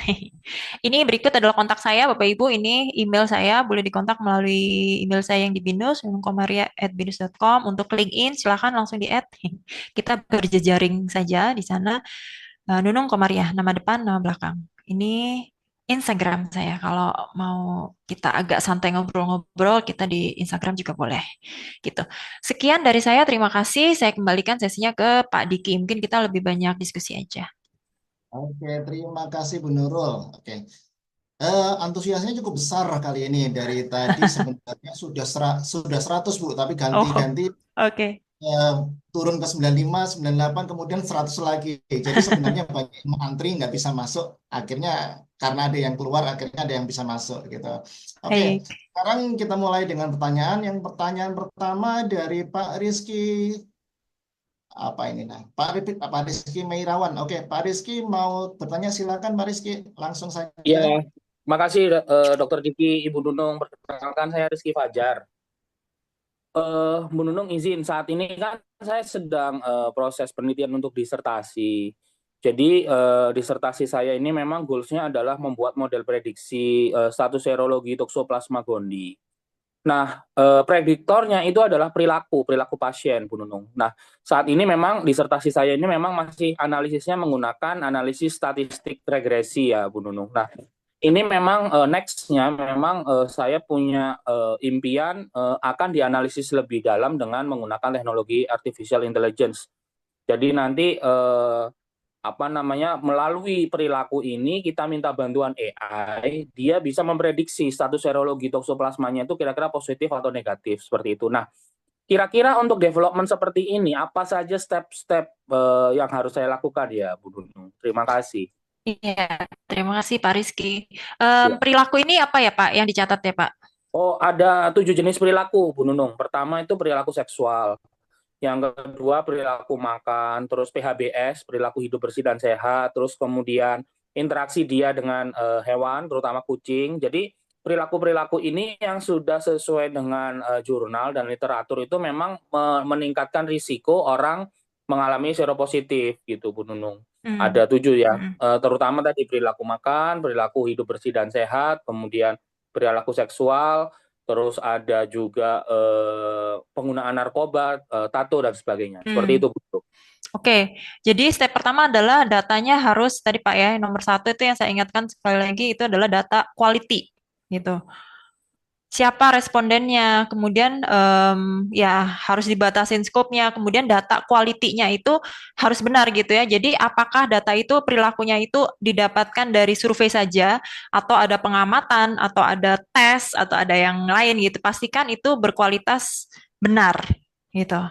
S2: Ini berikut adalah kontak saya, Bapak Ibu. Ini email saya, boleh dikontak melalui email saya yang di binus, nunungkomaria@binus.com. Untuk LinkedIn, silakan langsung di-add. Kita berjejaring saja di sana. Nunung Komaria, nama depan, nama belakang. Ini Instagram saya. Kalau mau kita agak santai ngobrol-ngobrol, kita di Instagram juga boleh. Gitu. Sekian dari saya, terima kasih. Saya kembalikan sesinya ke Pak Diki. Mungkin kita lebih banyak diskusi aja.
S1: Oke, terima kasih Bu Nurul. Oke. Antusiasnya cukup besar kali ini dari tadi sebenarnya sudah 100 Bu, tapi
S2: Oh,
S1: ganti-ganti
S2: oke.
S1: eh, turun ke 95, 98, kemudian 100 lagi. Jadi sebenarnya banyak yang antri nggak bisa masuk. Akhirnya karena ada yang keluar, akhirnya ada yang bisa masuk gitu. Oke,
S2: Baik.
S1: sekarang kita mulai dengan pertanyaan. Yang pertanyaan pertama dari Pak Rizky. Apa ini nah? Pak Rizky Meirawan. Oke, Pak Rizky mau bertanya, silakan Pak Rizky. Langsung
S4: Iya,
S1: saja.
S4: makasih Dokter Diki, Ibu Nunung. Perkenalkan saya Rizky Fajar. Bu Nunung izin saat ini kan saya sedang proses penelitian untuk disertasi. Jadi disertasi saya ini memang goalsnya adalah membuat model prediksi status serologi Toxoplasma gondii. Nah, prediktornya itu adalah perilaku pasien, Bu Nunung. Nah, saat ini memang disertasi saya ini memang masih analisisnya menggunakan analisis statistik regresi ya, Bu Nunung. Nah, ini memang next-nya memang saya punya impian akan dianalisis lebih dalam dengan menggunakan teknologi artificial intelligence. Jadi nanti apa namanya melalui perilaku ini kita minta bantuan AI, dia bisa memprediksi status serologi toksoplasmanya itu kira-kira positif atau negatif seperti itu. Nah, kira-kira untuk development seperti ini apa saja step-step yang harus saya lakukan ya, Bu Nunung? Terima kasih.
S2: Iya, terima kasih Pak Rizky.
S4: Ya.
S2: Perilaku ini apa ya Pak yang dicatat ya Pak?
S4: Oh, ada 7 jenis perilaku, Bu Nunung. Pertama itu perilaku seksual. Yang kedua perilaku makan, terus PHBS, perilaku hidup bersih dan sehat, terus kemudian interaksi dia dengan hewan, terutama kucing. Jadi perilaku-perilaku ini yang sudah sesuai dengan jurnal dan literatur itu memang meningkatkan risiko orang mengalami seropositif gitu, Bu Nunung. Ada 7 ya, terutama tadi perilaku makan, perilaku hidup bersih dan sehat, kemudian perilaku seksual, terus ada juga penggunaan narkoba, tato dan sebagainya. Seperti itu, Bu.
S2: Oke, jadi step pertama adalah datanya harus tadi Pak ya, nomor satu itu yang saya ingatkan sekali lagi itu adalah data quality gitu. Siapa respondennya, kemudian ya harus dibatasin skopnya, kemudian data quality-nya itu harus benar gitu ya. Jadi apakah data itu perilakunya itu didapatkan dari survei saja, atau ada pengamatan, atau ada tes, atau ada yang lain gitu. Pastikan itu berkualitas benar gitu.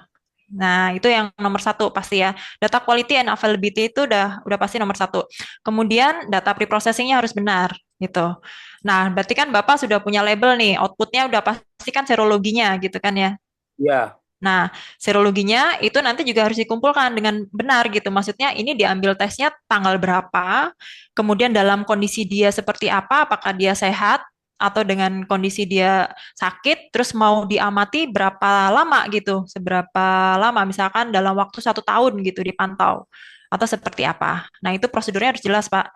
S2: Nah, itu yang nomor satu pasti ya. Data quality and availability itu udah pasti nomor satu. Kemudian data preprocessing-nya harus benar gitu. Nah, berarti kan Bapak sudah punya label nih, outputnya udah pasti kan serologinya gitu kan ya.
S4: Ya,
S2: Nah, serologinya itu nanti juga harus dikumpulkan dengan benar gitu. Maksudnya ini diambil tesnya tanggal berapa, kemudian dalam kondisi dia seperti apa, apakah dia sehat, atau dengan kondisi dia sakit, terus mau diamati berapa lama gitu, seberapa lama, misalkan dalam waktu 1 tahun gitu dipantau, atau seperti apa. Nah, itu prosedurnya harus jelas, Pak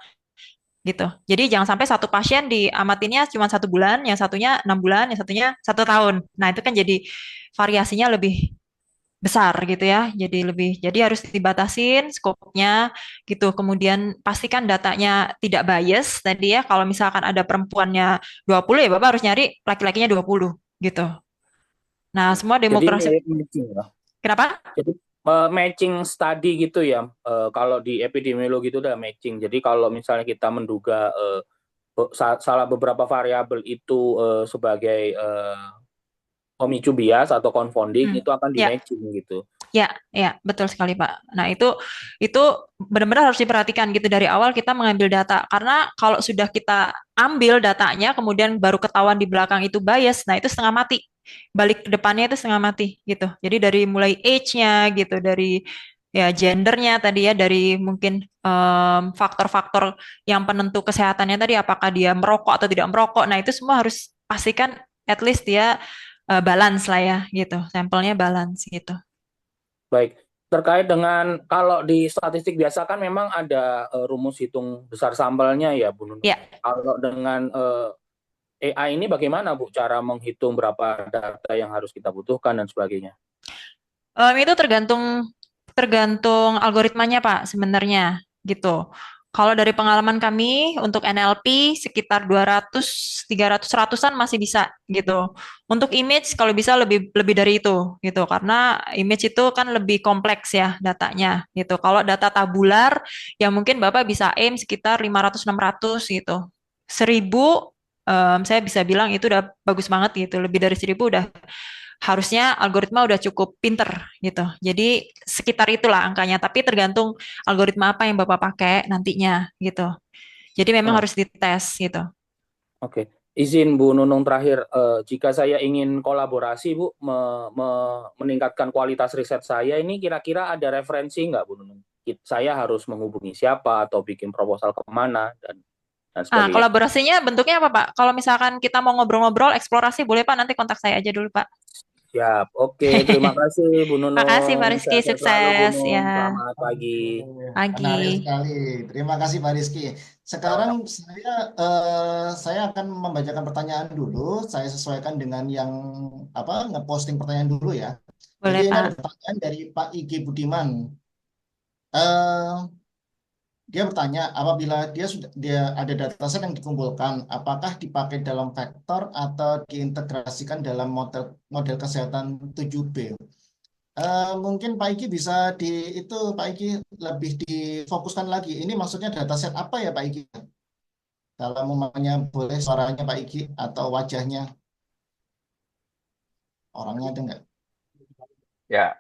S2: gitu. Jadi jangan sampai satu pasien diamatinya cuma 1 bulan, yang satunya 6 bulan, yang satunya 1 tahun. Nah itu kan jadi variasinya lebih besar gitu ya. Jadi harus dibatasin skopnya gitu. Kemudian pastikan datanya tidak bias tadi ya. Kalau misalkan ada perempuannya 20 ya Bapak harus nyari laki-lakinya 20 gitu. Nah semua
S4: jadi
S2: demokrasi.
S4: matching ya.
S2: Kenapa?
S4: Jadi matching study gitu ya. Kalau di epidemiologi itu udah matching. Jadi kalau misalnya kita menduga salah beberapa variabel itu sebagai pemicu bias atau confounding itu akan di
S2: Ya.
S4: matching gitu.
S2: Ya, betul sekali Pak. Nah itu benar-benar harus diperhatikan gitu dari awal kita mengambil data karena kalau sudah kita ambil datanya kemudian baru ketahuan di belakang itu bias, nah itu setengah mati. Balik ke depannya itu setengah mati gitu. Jadi dari mulai age-nya gitu, dari ya gendernya tadi ya, dari mungkin faktor-faktor yang penentu kesehatannya tadi, apakah dia merokok atau tidak merokok. Nah itu semua harus pastikan at least dia balance lah ya gitu, sampelnya balance gitu.
S4: Baik, terkait dengan kalau di statistik biasa kan memang ada rumus hitung besar sampelnya ya, Bu Nunung.
S2: Ya.
S4: Kalau dengan AI ini bagaimana, Bu, cara menghitung berapa data yang harus kita butuhkan dan sebagainya?
S2: Itu tergantung algoritmanya Pak sebenarnya gitu. Kalau dari pengalaman kami untuk NLP sekitar 200, 300, 100-an masih bisa gitu. Untuk image kalau bisa lebih lebih dari itu gitu karena image itu kan lebih kompleks ya datanya gitu. Kalau data tabular yang mungkin Bapak bisa aim sekitar 500, 600 gitu. 1.000 saya bisa bilang itu udah bagus banget gitu. Lebih dari 1.000 udah harusnya algoritma udah cukup pinter gitu. Jadi sekitar itulah angkanya, tapi tergantung algoritma apa yang Bapak pakai nantinya gitu. Jadi memang
S4: Oh,
S2: harus dites gitu.
S4: oke. Izin Bu Nunung terakhir, jika saya ingin kolaborasi Bu, meningkatkan kualitas riset saya, ini kira-kira ada referensi nggak Bu Nunung? Saya harus menghubungi siapa atau bikin proposal kemana dan sebagainya.
S2: Kolaborasinya bentuknya apa Pak? Kalau misalkan kita mau ngobrol-ngobrol, eksplorasi boleh Pak, nanti kontak saya aja dulu Pak.
S4: Siap. Oke, terima kasih Bu
S2: Makasih Pak
S4: Nunung.
S2: Rizky,
S4: Sehat-sehat selalu Bu
S2: sukses
S4: Nunung.
S2: ya
S4: Selamat pagi.
S1: Menarik
S2: pagi.
S1: sekali. Terima kasih Pak Rizky. Sekarang saya akan membacakan pertanyaan dulu. Saya sesuaikan dengan yang apa ngeposting pertanyaan dulu ya. Jadi
S2: Boleh
S1: ini ada
S2: Pak.
S1: pertanyaan dari Pak Igi Budiman. Eh, Dia bertanya, apabila dia ada dataset yang dikumpulkan, apakah dipakai dalam vektor atau diintegrasikan dalam model model kesehatan 7B? Mungkin Pak Igi bisa itu Pak Igi lebih difokuskan lagi. Ini maksudnya dataset apa ya Pak Igi? Kalau mamanya boleh suaranya Pak Igi atau wajahnya, orangnya ada nggak?
S5: Ya,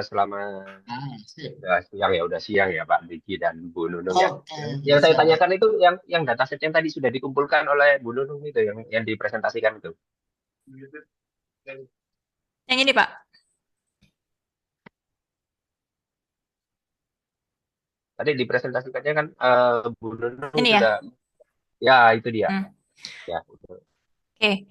S5: selamat
S1: Sip.
S5: udah siang ya Pak Diki dan Bu Nunung ya.
S1: Oke,
S5: Yang saya
S1: siap Pak.
S5: tanyakan itu yang dataset yang tadi sudah dikumpulkan oleh Bu Nunung itu yang dipresentasikan itu.
S2: Yang ini Pak.
S5: Tadi dipresentasikannya kan Bu Nunung
S2: Ini ya.
S5: sudah, ya itu dia.
S2: Hmm.
S5: Ya,
S2: Oke.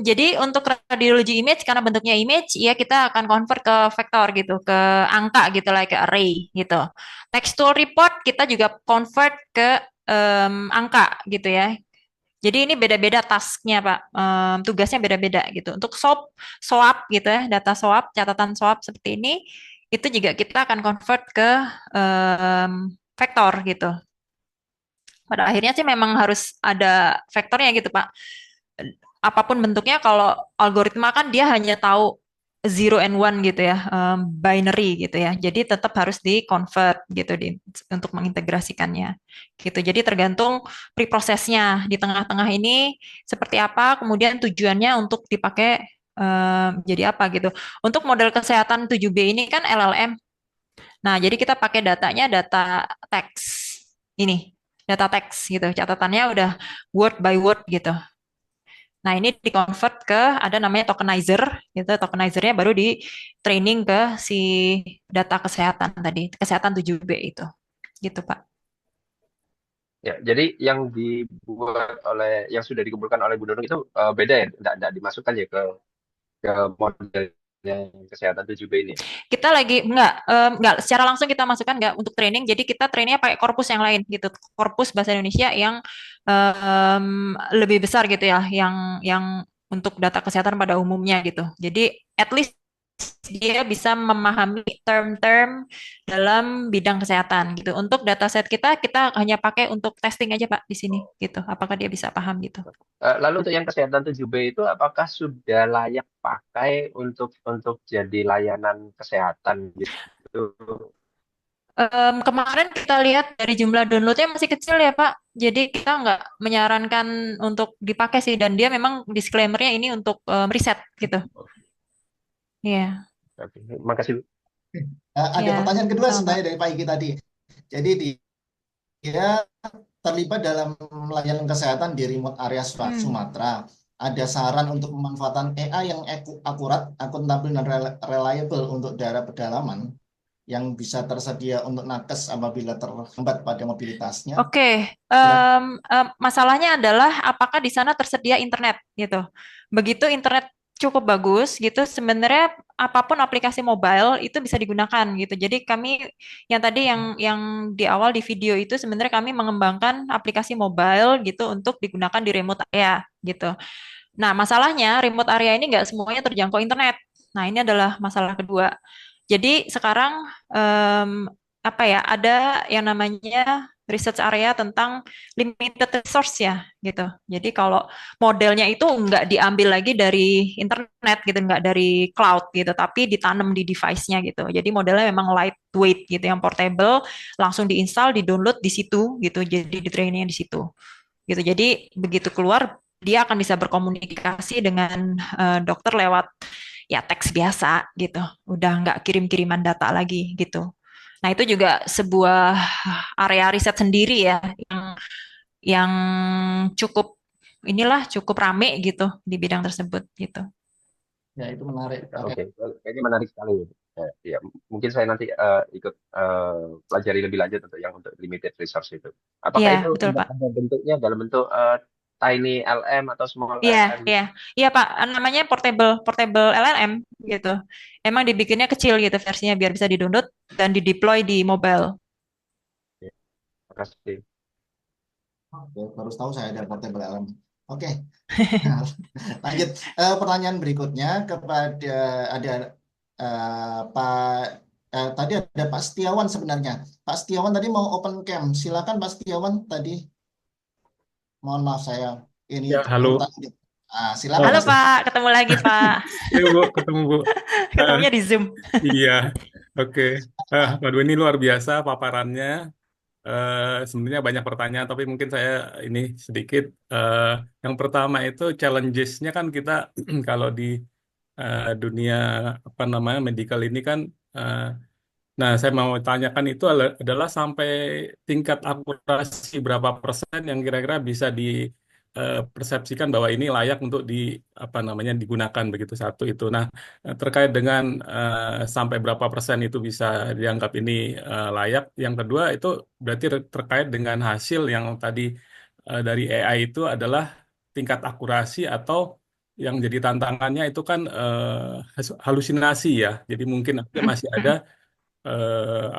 S2: Jadi untuk radiologi image karena bentuknya image, ya kita akan convert ke vektor gitu, ke angka gitu, like ke array gitu. Textual report kita juga convert ke angka gitu ya. Jadi ini beda-beda tasknya Pak, tugasnya beda-beda gitu. Untuk SOAP gitu ya, data SOAP, catatan SOAP seperti ini, itu juga kita akan convert ke vektor gitu. Pada akhirnya sih memang harus ada vektornya gitu Pak. Apapun bentuknya, kalau algoritma kan dia hanya tahu zero and one gitu ya, binary gitu ya. Jadi tetap harus di-convert gitu untuk mengintegrasikannya gitu. Jadi tergantung preprosesnya di tengah-tengah ini seperti apa, kemudian tujuannya untuk dipakai jadi apa gitu. Untuk model kesehatan 7B ini kan LLM. Nah, jadi kita pakai datanya data teks ini, data teks gitu. Catatannya udah word by word gitu. Nah, ini di-convert ke ada namanya tokenizer, gitu. Tokenizernya baru di training ke si data kesehatan tadi, kesehatan 7B itu. Gitu, Pak.
S5: ya. Jadi yang sudah dikumpulkan oleh Bu Nunung itu beda ya, tidak dimasukkan ya ke modelnya kesehatan 7B ini.
S2: Kita lagi enggak secara langsung kita masukkan enggak untuk training. Jadi kita trainingnya pakai korpus yang lain gitu. Korpus bahasa Indonesia yang lebih besar gitu ya, yang untuk data kesehatan pada umumnya gitu. Jadi at least dia bisa memahami term-term dalam bidang kesehatan gitu. Untuk dataset kita hanya pakai untuk testing aja Pak di sini gitu. Apakah dia bisa paham gitu?
S5: Lalu untuk yang kesehatan 7B itu apakah sudah layak pakai untuk jadi layanan kesehatan gitu?
S2: Kemarin kita lihat dari jumlah downloadnya masih kecil ya Pak. Jadi kita nggak menyarankan untuk dipakai sih. Dan dia memang disclaimer-nya ini untuk riset gitu. Iya.
S5: Oke, makasih.
S1: Ada
S2: Iya,
S1: pertanyaan kedua
S2: sama Pak.
S1: sebenarnya dari Pak Igi tadi. Jadi dia terlibat dalam layanan kesehatan di remote area Sumatera. Ada saran untuk pemanfaatan AI yang akurat, akuntabel, dan reliable untuk daerah pedalaman yang bisa tersedia untuk nakes apabila terhambat pada mobilitasnya.
S2: Oke, masalahnya adalah apakah di sana tersedia internet gitu. Begitu internet cukup bagus gitu, sebenarnya apapun aplikasi mobile itu bisa digunakan gitu. Jadi kami yang tadi yang di awal di video itu sebenarnya kami mengembangkan aplikasi mobile gitu untuk digunakan di remote area gitu. Nah, masalahnya remote area ini nggak semuanya terjangkau internet. Nah, ini adalah masalah kedua. Jadi sekarang em, apa ya, ada yang namanya research area tentang limited resource ya gitu. Jadi kalau modelnya itu nggak diambil lagi dari internet gitu, nggak dari cloud gitu, tapi ditanam di device-nya gitu. Jadi modelnya memang lightweight gitu, yang portable, langsung diinstal, di-download di situ gitu. Jadi di trainingnya di situ gitu. Jadi begitu keluar dia akan bisa berkomunikasi dengan dokter lewat ya teks biasa gitu, udah nggak kirim-kiriman data lagi gitu. Nah, itu juga sebuah area riset sendiri ya, yang cukup inilah cukup rame gitu di bidang tersebut gitu.
S1: Ya, itu menarik. Oke.
S5: Oke, kayaknya menarik sekali. Ya, mungkin saya nanti ikut pelajari lebih lanjut untuk yang untuk limited resource itu. Apakah
S2: Iya,
S5: itu
S2: betul Pak.
S5: ada bentuknya dalam bentuk tiny LM atau small
S2: Iya,
S5: LM?
S2: iya, iya Pak. Namanya portable portable LLM gitu. Emang dibikinnya kecil gitu versinya biar bisa di-download dan di-deploy di mobile.
S5: Ya, terima kasih.
S1: Oke, baru tahu saya ada portable LM. Oke. Nah, lanjut. Pertanyaan berikutnya kepada ada Pak tadi ada Pak Setiawan sebenarnya. Pak Setiawan tadi mau open cam. Silakan Pak Setiawan tadi. Mohon maaf saya ini
S6: Ya, halo.
S1: bertanya. Silakan
S2: Halo
S6: Oh,
S1: Pak Setiawan.
S2: Pak, ketemu lagi Pak.
S6: ya Bu, ketemu Bu. Eh,
S2: Ketemunya di Zoom.
S6: iya, oke. Waduh, ini luar biasa paparannya. Sebenarnya banyak pertanyaan, tapi mungkin saya ini sedikit. eh, yang pertama itu challenges-nya kan kita kalau di dunia apa namanya medical ini kan. eh, Nah, saya mau tanyakan itu adalah sampai tingkat akurasi berapa persen yang kira-kira bisa dipersepsikan bahwa ini layak untuk di apa namanya digunakan begitu satu itu. Nah, terkait dengan sampai berapa persen itu bisa dianggap ini layak. Yang kedua itu berarti terkait dengan hasil yang tadi dari AI itu adalah tingkat akurasi atau yang jadi tantangannya itu kan halusinasi ya. Jadi mungkin masih ada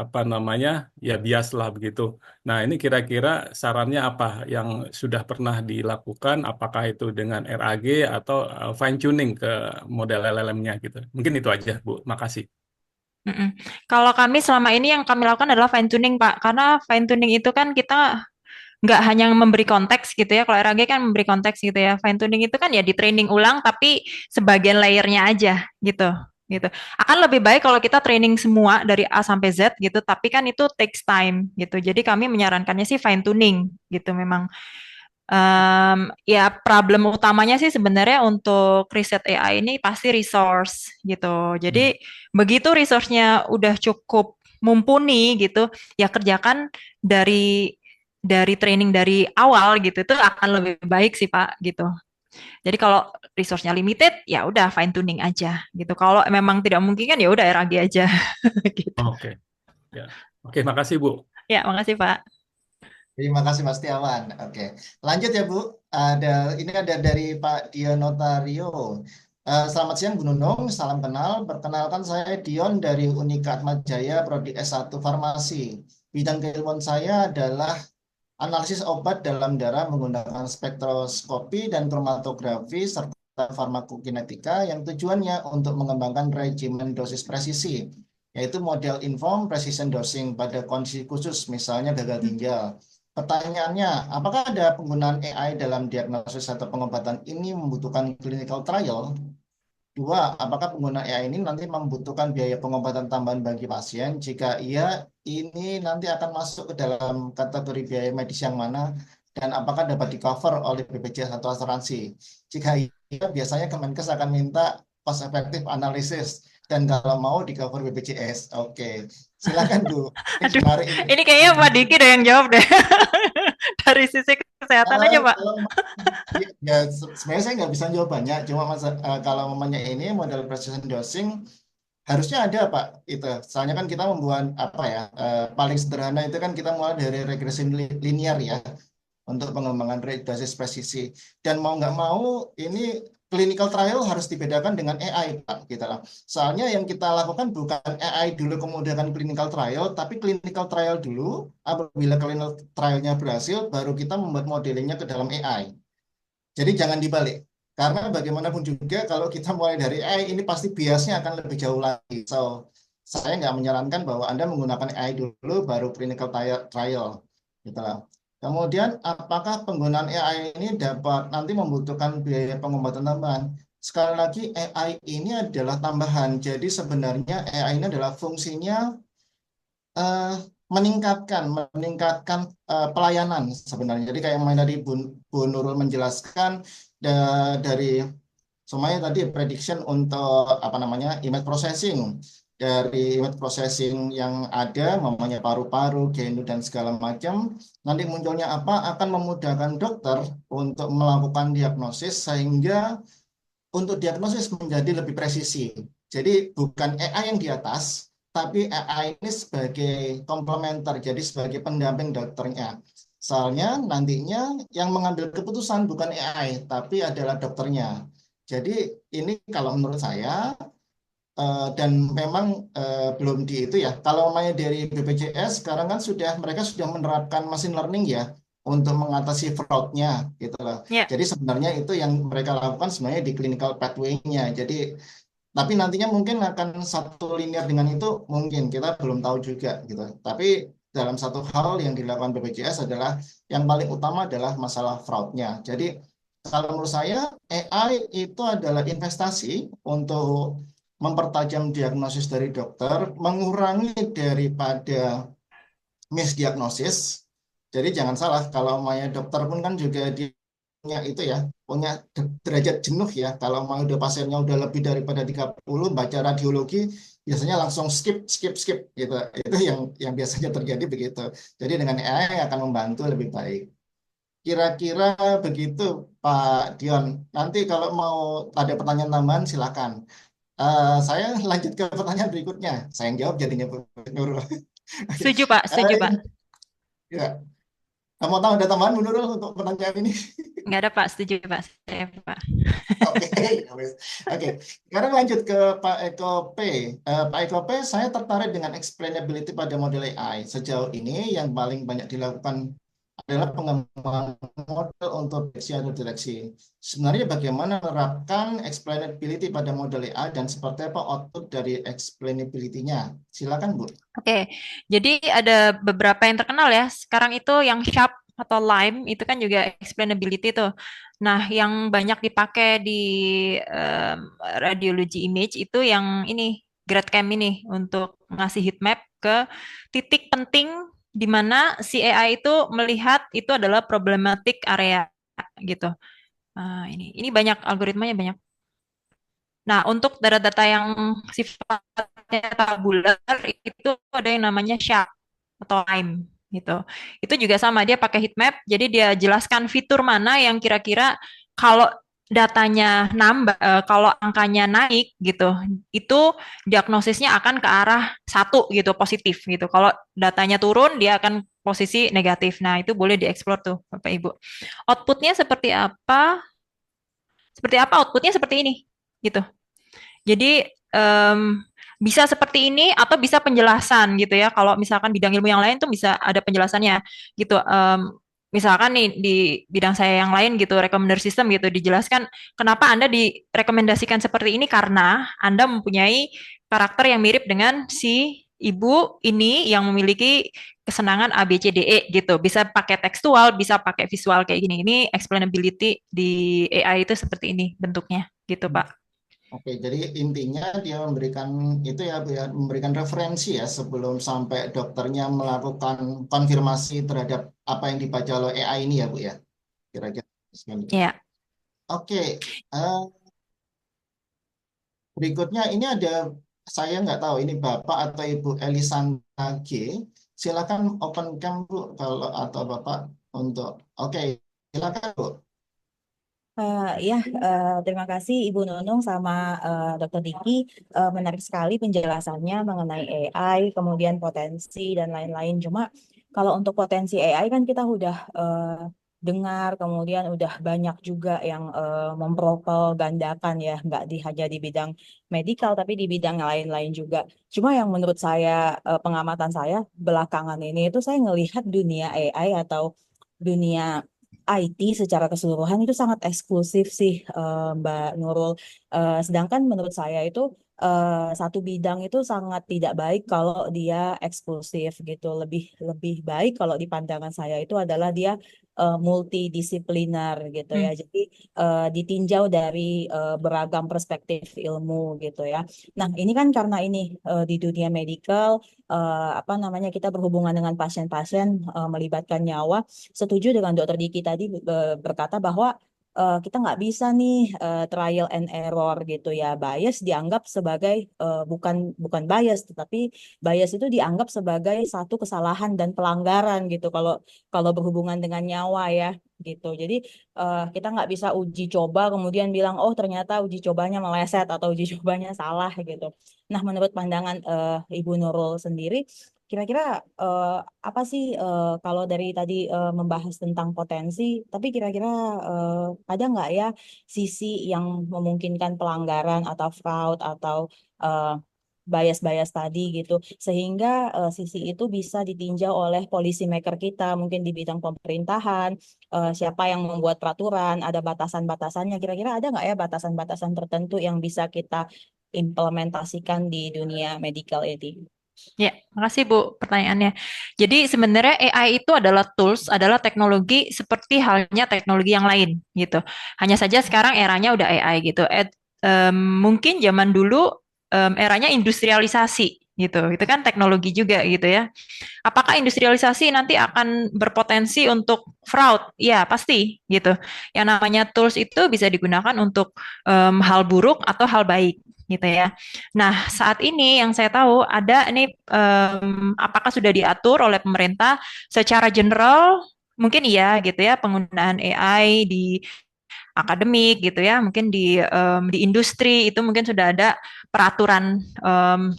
S6: apa namanya ya bias lah begitu. Nah ini kira-kira sarannya apa yang sudah pernah dilakukan? Apakah itu dengan RAG atau fine tuning ke model LLM-nya gitu? Mungkin itu aja Bu. Makasih.
S2: Mm-mm. Kalau kami selama ini yang kami lakukan adalah fine tuning Pak, karena fine tuning itu kan kita nggak hanya memberi konteks gitu ya. Kalau RAG kan memberi konteks gitu ya. Fine tuning itu kan ya di training ulang tapi sebagian layernya aja gitu. Gitu. Akan lebih baik kalau kita training semua dari A sampai Z gitu, tapi kan itu takes time gitu. Jadi kami menyarankannya sih fine tuning gitu memang. Ya problem utamanya sih sebenarnya untuk riset AI ini pasti resource gitu. Jadi begitu resource-nya udah cukup mumpuni gitu, ya kerjakan dari training dari awal gitu itu akan lebih baik sih Pak gitu. Jadi kalau resource-nya limited ya udah fine tuning aja gitu. Kalau memang tidak mungkin kan ya udah RAG aja gitu.
S6: Oke, ya. Oke, makasih Bu.
S2: Ya, makasih Pak.
S1: Terima kasih Mas Setiawan. Oke, lanjut ya Bu. Ini ada dari Pak Dion Notario. Selamat siang Bu Nunung, salam kenal. Perkenalkan saya Dion dari Unika Atmajaya, Prodi S1 Farmasi. Bidang keilmuan saya adalah analisis obat dalam darah menggunakan spektroskopi dan kromatografi serta farmakokinetika yang tujuannya untuk mengembangkan regimen dosis presisi, yaitu model inform precision dosing pada kondisi khusus, misalnya gagal ginjal. Pertanyaannya, apakah ada penggunaan AI dalam diagnosis atau pengobatan ini membutuhkan clinical trial? Dua, apakah penggunaan AI ini nanti membutuhkan biaya pengobatan tambahan bagi pasien? Jika iya, ini nanti akan masuk ke dalam kategori biaya medis yang mana? Dan apakah dapat di-cover oleh BPJS atau asuransi? Jika iya, biasanya Kemenkes akan minta cost effective analysis. Dan kalau mau di-cover BPJS. Oke, silakan Bu. Ini
S2: Aduh,
S1: menarik ini.
S2: ini kayaknya Pak Diki deh yang jawab deh. Dari sisi kesehatan aja Pak.
S1: Kalau ya sebenarnya saya nggak bisa jawab banyak, cuma kalau namanya ini model precision dosing harusnya ada Pak itu. Soalnya kan kita membuat apa ya paling sederhana itu kan kita mulai dari regression linear ya untuk pengembangan dosis presisi. Dan mau nggak mau ini clinical trial harus dibedakan dengan AI Pak gitu lah. Soalnya yang kita lakukan bukan AI dulu kemudian clinical trial, tapi clinical trial dulu. Apabila clinical trialnya berhasil, baru kita membuat modelingnya ke dalam AI. Jadi jangan dibalik. Karena bagaimanapun juga kalau kita mulai dari AI ini pasti biasnya akan lebih jauh lagi. So, saya nggak menyarankan bahwa Anda menggunakan AI dulu baru clinical trial. Gitu lah. Kemudian apakah penggunaan AI ini dapat nanti membutuhkan biaya pengobatan tambahan? Sekali lagi AI ini adalah tambahan. Jadi sebenarnya AI ini adalah fungsinya eh, meningkatkan pelayanan sebenarnya. Jadi kayak yang tadi Bu Nurul menjelaskan dari Semuanya tadi prediction untuk apa namanya image processing. Dari image processing yang ada, namanya paru-paru, genu dan segala macam, nanti munculnya apa akan memudahkan dokter untuk melakukan diagnosis sehingga untuk diagnosis menjadi lebih presisi. Jadi bukan AI yang di atas, tapi AI ini sebagai komplementer, jadi sebagai pendamping dokternya. Soalnya nantinya yang mengambil keputusan bukan AI, tapi adalah dokternya. Jadi ini kalau menurut saya dan memang belum di itu ya. Kalau main dari BPJS sekarang kan mereka sudah menerapkan machine learning ya untuk mengatasi fraud-nya gitu loh.
S2: Ya.
S1: Jadi sebenarnya itu yang mereka lakukan sebenarnya di clinical pathway-nya. Jadi tapi nantinya mungkin akan satu linear dengan itu mungkin kita belum tahu juga gitu. Tapi dalam satu hal yang dilakukan BPJS adalah yang paling utama adalah masalah fraud-nya. Jadi kalau menurut saya AI itu adalah investasi untuk mempertajam diagnosis dari dokter, mengurangi daripada misdiagnosis. Jadi jangan salah, kalau namanya dokter pun kan juga dia punya itu ya, punya derajat jenuh ya. Kalau mau udah pasiennya udah lebih daripada 30, baca radiologi, biasanya langsung skip, skip, skip gitu. Itu yang biasanya terjadi begitu. Jadi dengan AI akan membantu lebih baik. Kira-kira begitu Pak Dion. Nanti kalau mau ada pertanyaan tambahan silakan. Saya lanjut ke pertanyaan berikutnya. Saya yang jawab jadinya Bu Nurul.
S2: Setuju, Pak. Setuju, Pak.
S1: Ya, kamu tahu ada tambahan Bu Nurul untuk pertanyaan ini?
S2: Nggak ada, Pak. Setuju, Pak. Saya, Pak.
S1: Oke, oke. Sekarang lanjut ke Pak Eko P. Pak Eko P, saya tertarik dengan explainability pada model AI. Sejauh ini yang paling banyak dilakukan adalah pengembangan model untuk deteksi atau deteksi. Sebenarnya bagaimana menerapkan explainability pada model AI dan seperti apa output dari explainability-nya? Silakan, Bu.
S2: Oke, jadi ada beberapa yang terkenal ya. Sekarang itu yang Sharp atau Lime itu kan juga explainability tuh. Nah, yang banyak dipakai di radiology image itu yang ini GradCam ini untuk ngasih heat map ke titik penting di mana si AI itu melihat itu adalah problematic area gitu. Ini banyak algoritmanya banyak. Nah, untuk data-data yang sifatnya tabular itu ada yang namanya SHA atau LIME gitu. Itu juga sama, dia pakai heat map, jadi dia jelaskan fitur mana yang kira-kira kalau datanya nambah, kalau angkanya naik gitu, itu diagnosisnya akan ke arah satu gitu, positif gitu. Kalau datanya turun, dia akan posisi negatif. Nah, itu boleh dieksplor tuh, Bapak Ibu. Outputnya seperti apa? Seperti apa? Outputnya seperti ini, gitu. Jadi bisa seperti ini atau bisa penjelasan gitu ya. Kalau misalkan bidang ilmu yang lain tuh bisa ada penjelasannya gitu. Misalkan nih di bidang saya yang lain gitu, recommender system gitu, dijelaskan kenapa Anda direkomendasikan seperti ini karena Anda mempunyai karakter yang mirip dengan si ibu ini yang memiliki kesenangan A, B, C, D, E gitu. Bisa pakai tekstual, bisa pakai visual kayak gini. Ini explainability di AI itu seperti ini bentuknya gitu, Pak.
S1: Oke, jadi intinya dia memberikan itu ya, Bu, ya, memberikan referensi ya sebelum sampai dokternya melakukan konfirmasi terhadap apa yang dibaca oleh AI ini ya, Bu ya. Kira-kira seperti itu.
S2: Ya.
S1: Oke, eh, berikutnya ini ada saya nggak tahu ini Bapak atau Ibu Elisandra G. Silakan open cam Bu kalau atau Bapak untuk oke, silakan Bu.
S7: Terima kasih Ibu Nunung sama Dr. Diki. Menarik sekali penjelasannya mengenai AI, kemudian potensi dan lain-lain. Cuma kalau untuk potensi AI kan kita udah dengar, kemudian udah banyak juga yang mempropagandakan ya, nggak hanya di bidang medikal, tapi di bidang lain-lain juga. Cuma yang menurut saya, pengamatan saya belakangan ini itu saya ngelihat dunia AI atau dunia IT secara keseluruhan itu sangat eksklusif sih Mbak Nurul. Sedangkan menurut saya itu satu bidang itu sangat tidak baik kalau dia eksklusif gitu. Lebih lebih baik kalau di pandangan saya itu adalah dia multidisipliner gitu ya. Jadi ditinjau dari beragam perspektif ilmu gitu ya. Nah, ini kan karena ini di dunia medical apa namanya kita berhubungan dengan pasien-pasien melibatkan nyawa. Setuju dengan Dokter Diki tadi berkata bahwa kita nggak bisa nih trial and error gitu ya. Bias dianggap sebagai bukan bukan bias, tetapi bias itu dianggap sebagai satu kesalahan dan pelanggaran gitu. Kalau kalau berhubungan dengan nyawa ya gitu. Jadi kita nggak bisa uji coba kemudian bilang oh ternyata uji cobanya meleset atau uji cobanya salah gitu. Nah, menurut pandangan Ibu Nurul sendiri, kira-kira eh, apa sih kalau dari tadi membahas tentang potensi, tapi kira-kira ada nggak ya sisi yang memungkinkan pelanggaran atau fraud atau eh, bias-bias tadi gitu, sehingga sisi itu bisa ditinjau oleh policy maker kita, mungkin di bidang pemerintahan, siapa yang membuat peraturan, ada batasan-batasannya. Kira-kira ada nggak ya batasan-batasan tertentu yang bisa kita implementasikan di dunia medical ini?
S2: Ya, makasih Bu pertanyaannya. Jadi sebenarnya AI itu adalah tools, adalah teknologi seperti halnya teknologi yang lain gitu. Hanya saja sekarang eranya udah AI gitu. Mungkin zaman dulu eranya industrialisasi gitu. Itu kan teknologi juga gitu ya. Apakah industrialisasi nanti akan berpotensi untuk fraud? Ya, pasti gitu. Yang namanya tools itu bisa digunakan untuk hal buruk atau hal baik gitu ya. Nah, saat ini yang saya tahu ada ini apakah sudah diatur oleh pemerintah secara general mungkin iya gitu ya penggunaan AI di akademik gitu ya, mungkin di industri itu mungkin sudah ada peraturan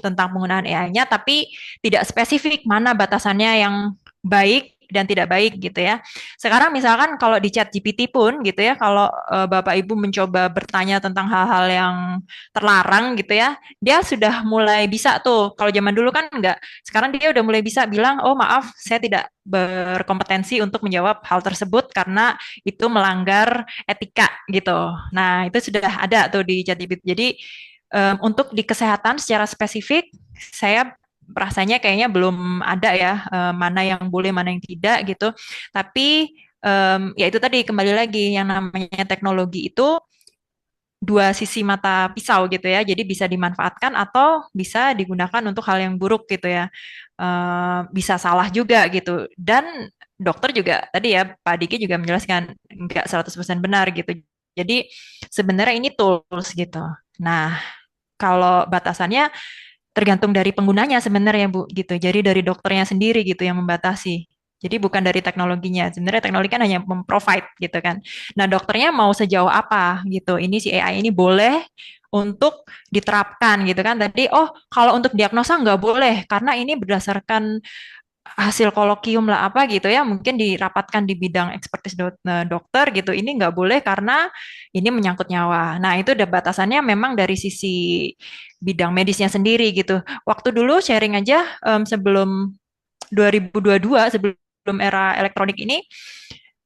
S2: tentang penggunaan AI-nya, tapi tidak spesifik mana batasannya yang baik dan tidak baik gitu ya. Sekarang misalkan kalau di chat GPT pun gitu ya, kalau Bapak Ibu mencoba bertanya tentang hal-hal yang terlarang gitu ya, dia sudah mulai bisa tuh. Kalau zaman dulu kan enggak. Sekarang dia udah mulai bisa bilang, "Oh, maaf, saya tidak berkompetensi untuk menjawab hal tersebut karena itu melanggar etika gitu." Nah, itu sudah ada tuh di ChatGPT. Jadi untuk di kesehatan secara spesifik, saya rasanya kayaknya belum ada ya mana yang boleh, mana yang tidak gitu. Tapi ya itu tadi kembali lagi yang namanya teknologi itu dua sisi mata pisau gitu ya. Jadi bisa dimanfaatkan atau bisa digunakan untuk hal yang buruk gitu ya. Bisa salah juga gitu. Dan dokter juga tadi ya Pak Diki juga menjelaskan nggak 100% benar gitu. Jadi sebenarnya ini tools gitu. Nah, kalau batasannya tergantung dari penggunanya sebenarnya Bu gitu. Jadi dari dokternya sendiri gitu yang membatasi. Jadi bukan dari teknologinya. Sebenarnya teknologi kan hanya memprovide gitu kan. Nah, dokternya mau sejauh apa gitu. Ini si AI ini boleh untuk diterapkan gitu kan. Tadi oh kalau untuk diagnosa nggak boleh karena ini berdasarkan hasil kolokium lah apa gitu ya mungkin dirapatkan di bidang ekspertis dokter gitu ini nggak boleh karena ini menyangkut nyawa. Nah itu udah batasannya memang dari sisi bidang medisnya sendiri gitu. Waktu dulu sharing aja sebelum 2022 sebelum era elektronik ini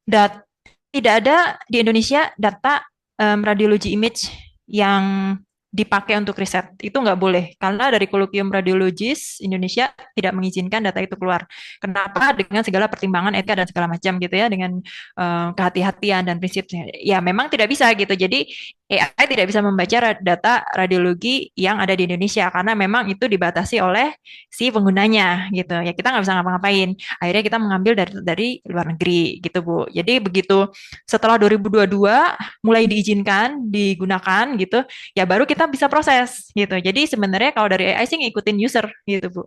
S2: dat tidak ada di Indonesia data radiologi image yang dipakai untuk riset. Itu nggak boleh, karena dari Kolokvium Radiologis Indonesia tidak mengizinkan data itu keluar. Kenapa? Dengan segala pertimbangan etika dan segala macam gitu ya, dengan kehati-hatian dan prinsipnya. Ya memang tidak bisa gitu. Jadi AI tidak bisa membaca data radiologi yang ada di Indonesia, karena memang itu dibatasi oleh si penggunanya gitu. Ya kita nggak bisa ngapa-ngapain. Akhirnya kita mengambil dari luar negeri gitu Bu. Jadi begitu setelah 2022 mulai diizinkan digunakan gitu, ya baru kita bisa proses gitu. Jadi sebenarnya kalau dari AI sih ngikutin user gitu Bu.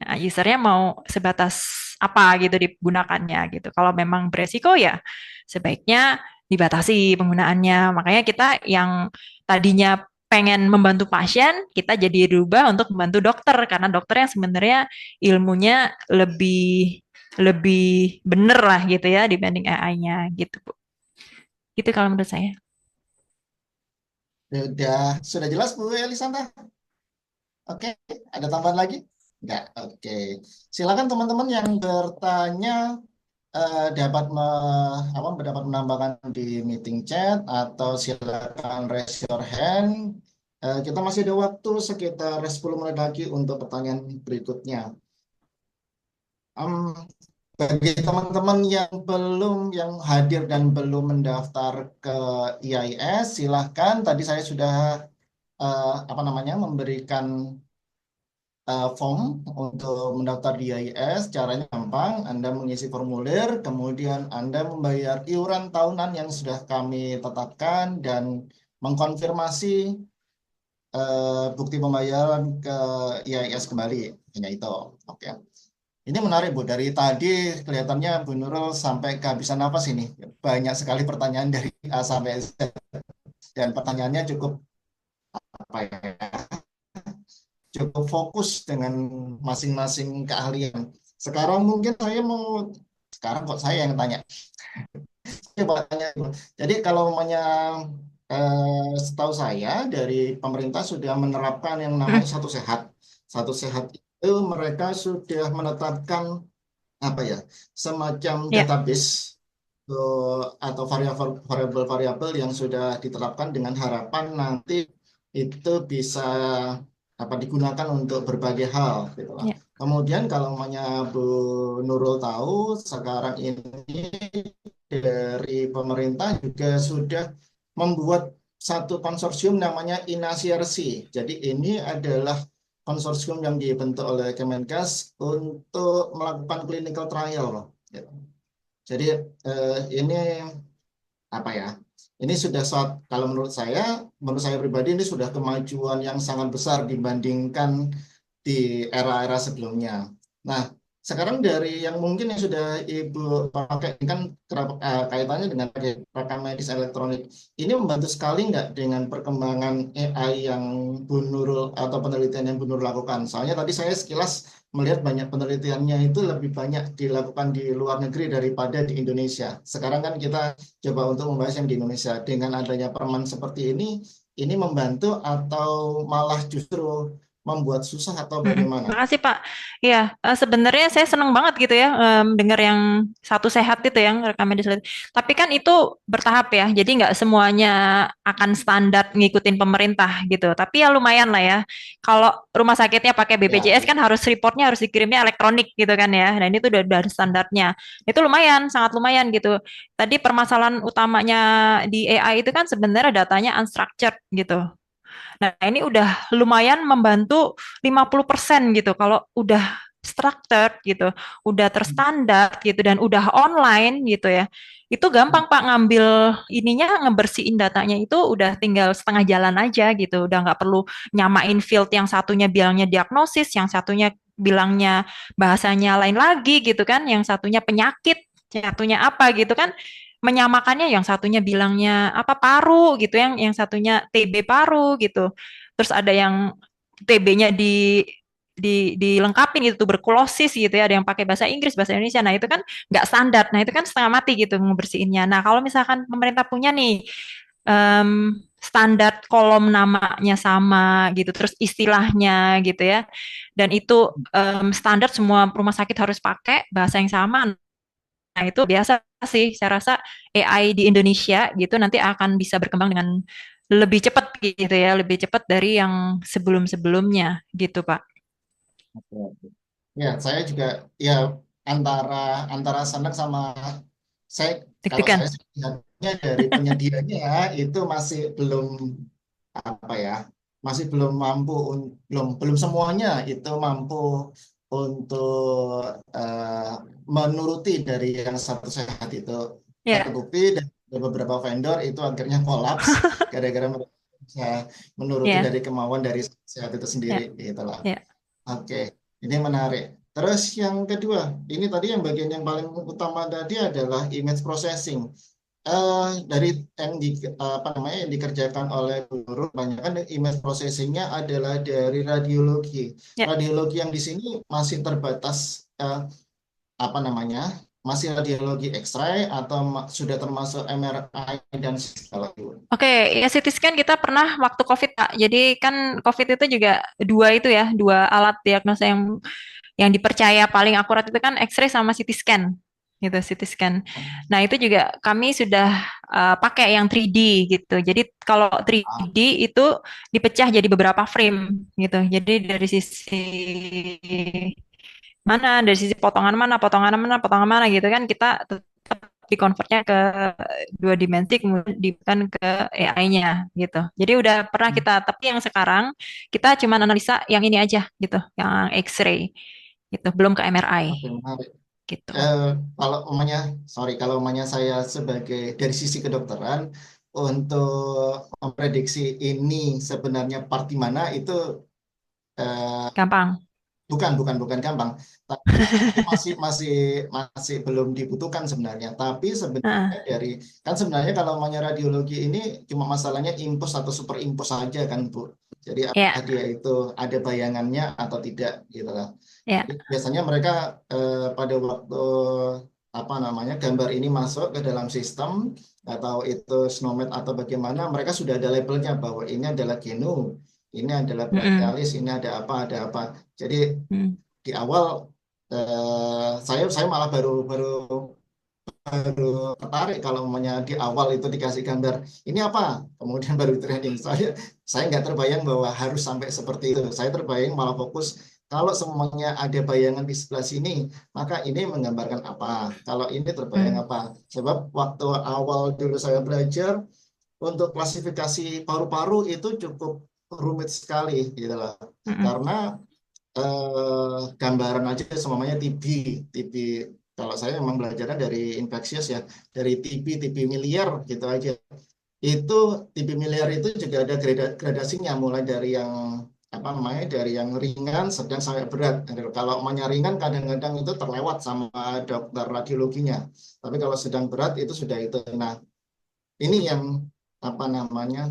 S2: Nah, usernya mau sebatas apa gitu digunakannya gitu. Kalau memang beresiko ya sebaiknya dibatasi penggunaannya. Makanya kita yang tadinya pengen membantu pasien, kita jadi dirubah untuk membantu dokter karena dokter yang sebenarnya ilmunya lebih lebih bener lah gitu ya dibanding AI-nya gitu Bu. Gitu kalau menurut saya.
S1: Sudah jelas Bu Elisanta? Oke, ada tambahan lagi? Enggak, oke. Silakan teman-teman yang bertanya dapat menambahkan di meeting chat atau silakan raise your hand. Kita masih ada waktu sekitar 10 menit lagi untuk pertanyaan berikutnya. Bagi teman-teman yang hadir dan belum mendaftar ke IAIS, silahkan. Tadi saya sudah memberikan form untuk mendaftar di IAS. Caranya gampang, Anda mengisi formulir, kemudian Anda membayar iuran tahunan yang sudah kami tetapkan dan mengkonfirmasi bukti pembayaran ke IAS kembali. Hanya itu. Oke. Ini menarik, Bu. Dari tadi kelihatannya Bu Nurul sampai kehabisan napas ini. Banyak sekali pertanyaan dari A sampai Z. Dan pertanyaannya cukup apa ya, cukup fokus dengan masing-masing keahlian. Sekarang mungkin sekarang kok saya yang tanya. Coba tanya. Jadi kalau namanya setahu saya dari pemerintah sudah menerapkan yang namanya satu sehat. Satu sehat itu mereka sudah menetapkan apa ya, semacam
S2: Ya.
S1: database atau variabel-variabel yang sudah diterapkan dengan harapan nanti itu bisa digunakan untuk berbagai hal gitu lah.
S2: Ya.
S1: Kemudian kalau namanya Bu Nurul tahu sekarang ini dari pemerintah juga sudah membuat satu konsorsium namanya INASIRC. Jadi ini adalah konsorsium yang dibentuk oleh Kemenkes untuk melakukan clinical trial. Gitu. Jadi ini apa ya? Ini sudah kalau menurut saya pribadi ini sudah kemajuan yang sangat besar dibandingkan di era-era sebelumnya. Nah, sekarang dari yang mungkin yang sudah Ibu pakai ini kan kaitannya dengan rekam medis elektronik. Ini membantu sekali nggak dengan perkembangan AI yang Bu Nurul atau penelitian yang Bu Nurul lakukan? Soalnya tadi saya sekilas melihat banyak penelitiannya itu lebih banyak dilakukan di luar negeri daripada di Indonesia. Sekarang kan kita coba untuk membahas yang di Indonesia. Dengan adanya permen seperti ini membantu atau malah justru membuat susah atau bagaimana?
S2: Makasih Pak. Ya, sebenarnya saya senang banget gitu ya dengar yang satu sehat itu yang rekam medis. Tapi kan itu bertahap ya, jadi nggak semuanya akan standar ngikutin pemerintah gitu. Tapi ya lumayan lah ya. Kalau rumah sakitnya pakai BPJS kan harus reportnya harus dikirimnya elektronik gitu kan ya. Dan itu udah dari standarnya. Itu lumayan, sangat lumayan gitu. Tadi permasalahan utamanya di AI itu kan sebenarnya datanya unstructured gitu. Nah, ini udah lumayan membantu 50% gitu. Kalau udah structured gitu, udah terstandar gitu, dan udah online gitu ya. Itu gampang Pak ngambil ininya, ngebersihin datanya itu udah tinggal setengah jalan aja gitu. Udah nggak perlu nyamain field yang satunya bilangnya diagnosis, yang satunya bilangnya bahasanya lain lagi gitu kan, yang satunya penyakit, yang satunya apa gitu kan menyamakannya yang satunya bilangnya apa paru gitu yang satunya TB paru gitu. Terus ada yang TB-nya dilengkapin itu tuberkulosis gitu ya, ada yang pakai bahasa Inggris, bahasa Indonesia. Nah, itu kan nggak standar. Nah, itu kan setengah mati gitu ngebersihinnya. Nah, kalau misalkan pemerintah punya nih standar kolom namanya sama gitu, terus istilahnya gitu ya. Dan itu standar semua rumah sakit harus pakai bahasa yang sama. Nah, itu biasa sih, saya rasa AI di Indonesia gitu nanti akan bisa berkembang dengan lebih cepat gitu ya, lebih cepat dari yang sebelum-sebelumnya gitu, Pak.
S1: Ya, saya juga ya antara senang sama saya kalau
S2: Deg-degan.
S1: saya lihatnya dari penyedianya itu masih belum apa ya, masih belum mampu belum semuanya itu mampu untuk menuruti dari yang satu sehat itu.
S2: Ya,
S1: Terbukti dan beberapa vendor itu akhirnya kolaps gara-gara mereka bisa menuruti
S2: ya,
S1: dari kemauan dari sehat itu
S2: ya,
S1: sendiri itulah.
S2: ya.
S1: Oke, ini menarik. Terus yang kedua, ini tadi yang bagian yang paling utama tadi adalah image processing. Dari yang dikerjakan oleh guru, kebanyakan image processingnya adalah dari radiologi.
S2: Ya.
S1: Radiologi yang di sini masih terbatas masih radiologi X-ray atau sudah termasuk MRI dan segala itu.
S2: Oke, ya CT scan kita pernah waktu COVID, Pak. Jadi kan COVID itu juga dua alat diagnosa yang dipercaya paling akurat itu kan X-ray sama CT scan gitu, CT scan. Nah, itu juga kami sudah pakai yang 3D gitu. Jadi kalau 3D itu dipecah jadi beberapa frame gitu. Jadi dari sisi mana, dari sisi potongan mana gitu kan kita tetap dikonvertnya ke 2 dimensi, kemudian diberikan ke AI-nya gitu. Jadi udah pernah kita, tapi yang sekarang kita cuma analisa yang ini aja gitu, yang X-ray gitu, belum ke MRI
S1: Oke, menarik.
S2: gitu.
S1: Kalau kalau umumnya saya sebagai dari sisi kedokteran untuk memprediksi ini sebenarnya part di mana itu
S2: Gampang.
S1: bukan gampang. Tapi itu masih belum dibutuhkan sebenarnya. Tapi sebenarnya
S2: Heeh.
S1: kan sebenarnya kalau umumnya radiologi ini cuma masalahnya impus atau superimpus saja kan Bu. Jadi
S2: Ya,
S1: apakah dia itu ada bayangannya atau tidak gitu lah.
S2: ya.
S1: Jadi biasanya mereka pada waktu apa namanya gambar ini masuk ke dalam sistem atau itu SNOMED atau bagaimana, mereka sudah ada labelnya bahwa ini adalah genu, ini adalah
S2: Mm-mm.
S1: brachialis, ini ada apa. Jadi
S2: Mm.
S1: di awal saya malah baru tertarik kalau namanya di awal itu dikasih gambar ini apa, kemudian baru training. Saya nggak terbayang bahwa harus sampai seperti itu. Saya terbayang malah fokus kalau semuanya ada bayangan di sebelah sini, maka ini menggambarkan apa. Kalau ini terbayang
S2: Mm.
S1: apa. Sebab waktu awal dulu saya belajar untuk klasifikasi paru-paru itu cukup rumit sekali gitu loh.
S2: Mm-mm.
S1: Karena gambaran aja semuanya TB. Kalau saya memang belajarnya dari infeksius ya, dari TB miliar gitu aja. Itu TB miliar itu juga ada gradasinya, mulai dari yang apa namanya, dari yang ringan, sedang sampai berat. Kalau namanya ringan kadang-kadang itu terlewat sama dokter radiologinya. Tapi kalau sedang berat itu sudah itu. Nah, ini yang apa namanya,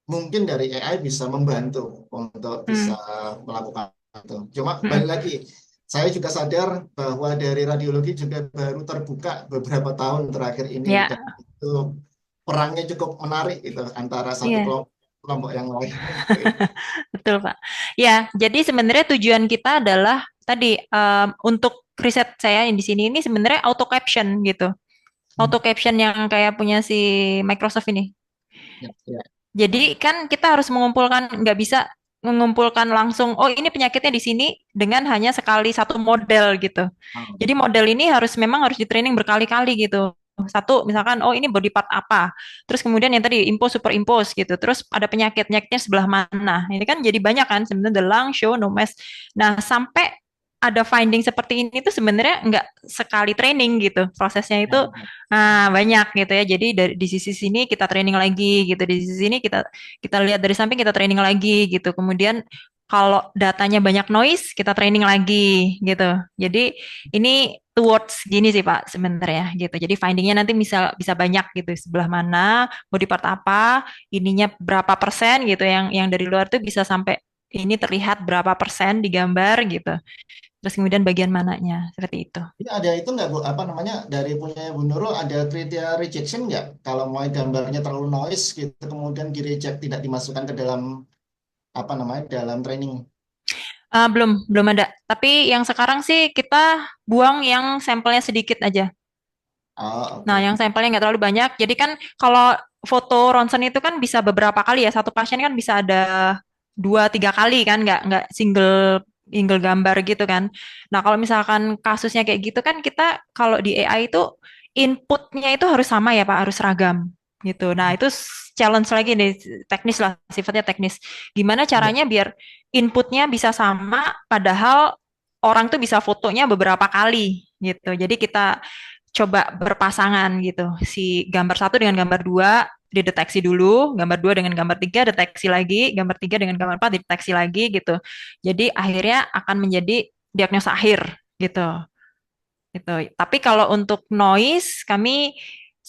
S1: mungkin dari AI bisa membantu untuk bisa
S2: Mm.
S1: melakukan itu. Cuma balik
S2: Mm-mm.
S1: lagi, saya juga sadar bahwa dari radiologi juga baru terbuka beberapa tahun terakhir ini dan
S2: Ya,
S1: itu perangnya cukup menarik itu antara satu
S2: iya.
S1: kelompok yang lain.
S2: Betul, Pak. Ya, jadi sebenarnya tujuan kita adalah tadi untuk riset saya yang di sini ini sebenarnya auto caption gitu. Auto caption yang kayak punya si Microsoft ini.
S1: Ya, ya.
S2: Jadi kan kita harus mengumpulkan, nggak bisa mengumpulkan langsung, oh ini penyakitnya di sini dengan hanya sekali satu model gitu.
S1: Oh,
S2: Jadi model ini memang harus di training berkali-kali gitu. Satu, misalkan, oh ini body part apa. Terus kemudian yang tadi, impose, superimpose gitu. Terus ada penyakitnya sebelah mana. Ini kan jadi banyak kan, sebenarnya the lung, show, no mass. Nah, sampai ada finding seperti ini tuh sebenarnya nggak sekali training gitu. Prosesnya itu
S1: ya.
S2: banyak gitu ya. Jadi di sisi sini kita training lagi gitu. Di sisi sini kita kita lihat dari samping, kita training lagi gitu. Kemudian kalau datanya banyak noise, kita training lagi gitu. Jadi ini towards gini sih Pak sebenarnya gitu. Jadi findingnya nanti bisa bisa banyak gitu. Sebelah mana, body part apa, ininya berapa persen gitu. Yang dari luar tuh bisa sampai ini terlihat berapa persen di gambar gitu. Terus kemudian bagian mananya seperti itu.
S1: Ini ada itu nggak Bu, apa namanya, dari punya Bu Nurul ada kriteria rejection nggak? Kalau mau gambarnya terlalu noise gitu, kemudian di reject, tidak dimasukkan ke dalam apa namanya, dalam training.
S2: Belum ada. Tapi yang sekarang sih kita buang yang sampelnya sedikit aja.
S1: Oh,
S2: Nah,
S1: oke.
S2: yang sampelnya nggak terlalu banyak. Jadi kan kalau foto ronsen itu kan bisa beberapa kali ya. Satu pasien kan bisa ada 2-3 kali kan, nggak single single gambar gitu kan. Nah, kalau misalkan kasusnya kayak gitu kan kita kalau di AI itu inputnya itu harus sama ya Pak, harus seragam gitu. Nah, itu challenge lagi nih, teknis lah, sifatnya teknis. Gimana
S1: Ya.
S2: caranya biar inputnya bisa sama, padahal orang tuh bisa fotonya beberapa kali gitu. Jadi kita coba berpasangan gitu. Si gambar satu dengan gambar dua dideteksi dulu, gambar dua dengan gambar tiga deteksi lagi, gambar tiga dengan gambar empat dideteksi lagi gitu. Jadi akhirnya akan menjadi diagnosa akhir gitu. Gitu. Tapi kalau untuk noise kami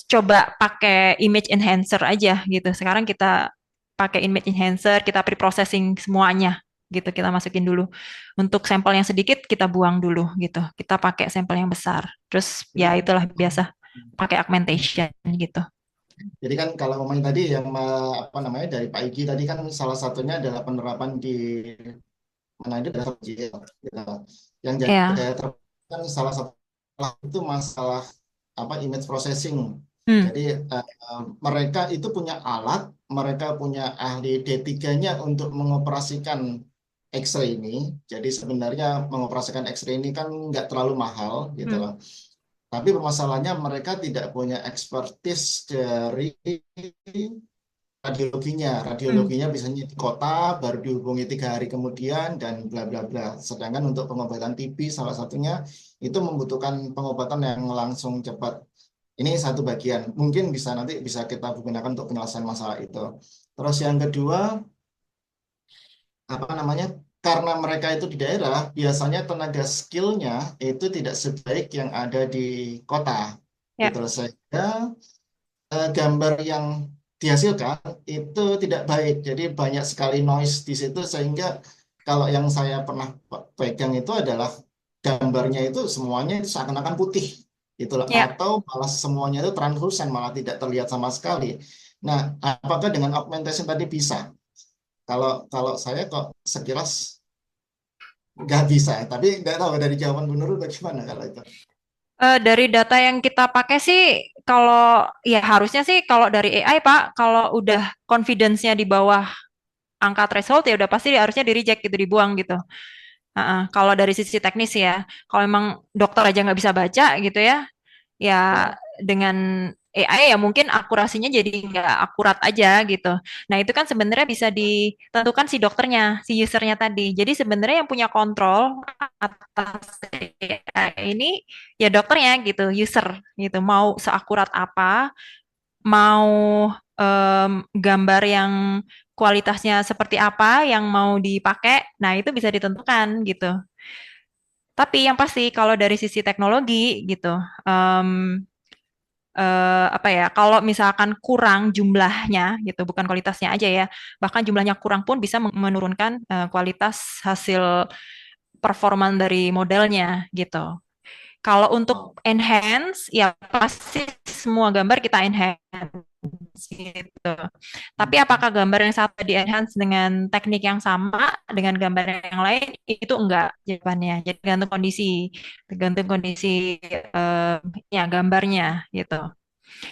S2: coba pakai image enhancer aja gitu. Sekarang kita pakai image enhancer, kita pre-processing semuanya gitu. Kita masukin dulu. Untuk sampel yang sedikit kita buang dulu gitu. Kita pakai sampel yang besar. Terus ya itulah biasa pakai augmentation gitu.
S1: Jadi kan kalau ngomongin tadi yang apa namanya dari Pak Igi tadi kan salah satunya adalah penerapan di mana itu adalah jail, gitu. Yang jadi
S2: Ya.
S1: kan salah satu itu masalah apa, image processing.
S2: Hmm.
S1: Jadi mereka itu punya alat, mereka punya ahli D3-nya untuk mengoperasikan X-ray ini. Jadi sebenarnya mengoperasikan X-ray ini kan nggak terlalu mahal gitu
S2: Hmm.
S1: loh. Tapi permasalahannya mereka tidak punya expertise dari radiologinya. Radiologinya biasanya di kota, baru dihubungi 3 hari kemudian, dan bla bla bla. Sedangkan untuk pengobatan TB salah satunya itu membutuhkan pengobatan yang langsung cepat. Ini satu bagian. Mungkin nanti bisa kita gunakan untuk penyelesaian masalah itu. Terus yang kedua, apa namanya? Karena mereka itu di daerah, biasanya tenaga skillnya itu tidak sebaik yang ada di kota.
S2: Ya.
S1: Gitu. Sehingga gambar yang dihasilkan itu tidak baik. Jadi banyak sekali noise di situ sehingga kalau yang saya pernah pegang itu adalah gambarnya itu semuanya itu seakan-akan putih gitu loh.
S2: Ya.
S1: Atau malah semuanya itu translucent, malah tidak terlihat sama sekali. Nah, apakah dengan augmentation tadi bisa? Kalau saya kok sekilas nggak bisa, tapi nggak tahu dari jawaban Bu Nurul bagaimana kalau itu.
S2: Dari data yang kita pakai sih, kalau ya harusnya sih kalau dari AI Pak, kalau udah confidence-nya di bawah angka threshold ya udah pasti harusnya di reject gitu, dibuang gitu. Kalau dari sisi teknis ya, kalau memang dokter aja nggak bisa baca gitu ya, ya dengan AI ya mungkin akurasinya jadi nggak akurat aja gitu. Nah itu kan sebenarnya bisa ditentukan si dokternya, si usernya tadi. Jadi sebenarnya yang punya kontrol atas AI ini ya dokternya gitu, user gitu. Mau seakurat apa, mau gambar yang kualitasnya seperti apa yang mau dipakai, nah itu bisa ditentukan gitu. Tapi yang pasti kalau dari sisi teknologi gitu, em, apa ya, kalau misalkan kurang jumlahnya gitu, bukan kualitasnya aja ya, bahkan jumlahnya kurang pun bisa menurunkan kualitas hasil performa dari modelnya gitu. Kalau untuk enhance, ya pasti semua gambar kita enhance gitu. Tapi apakah gambar yang satu di enhance dengan teknik yang sama dengan gambar yang lain? Itu enggak jawabannya. Jadi tergantung kondisi eh, ya gambarnya gitu.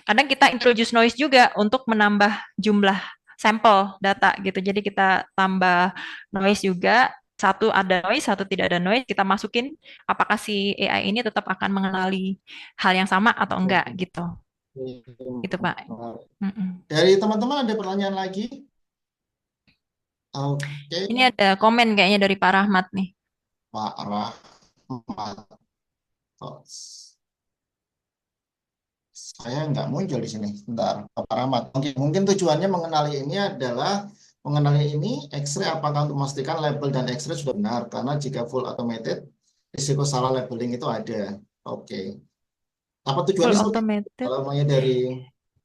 S2: Kadang kita introduce noise juga untuk menambah jumlah sampel data gitu. Jadi kita tambah noise juga, satu ada noise, satu tidak ada noise, kita masukin apakah si AI ini tetap akan mengenali hal yang sama atau enggak gitu. Gitu, Pak. Mm-mm.
S1: Dari teman-teman ada pertanyaan lagi? Oke,
S2: Ini ada komen kayaknya dari Pak Rahmat nih.
S1: Pak Rahmat. Kok saya nggak muncul di sini. Bentar, Pak Rahmat. Mungkin tujuannya mengenali ini adalah mengenali ini X-ray apakah untuk memastikan label dan X-ray sudah benar. Karena jika full automated, risiko salah labeling itu ada. Oke. Apa
S2: Full
S1: tujuannya seperti itu?
S2: automated.
S1: Kalau maunya dari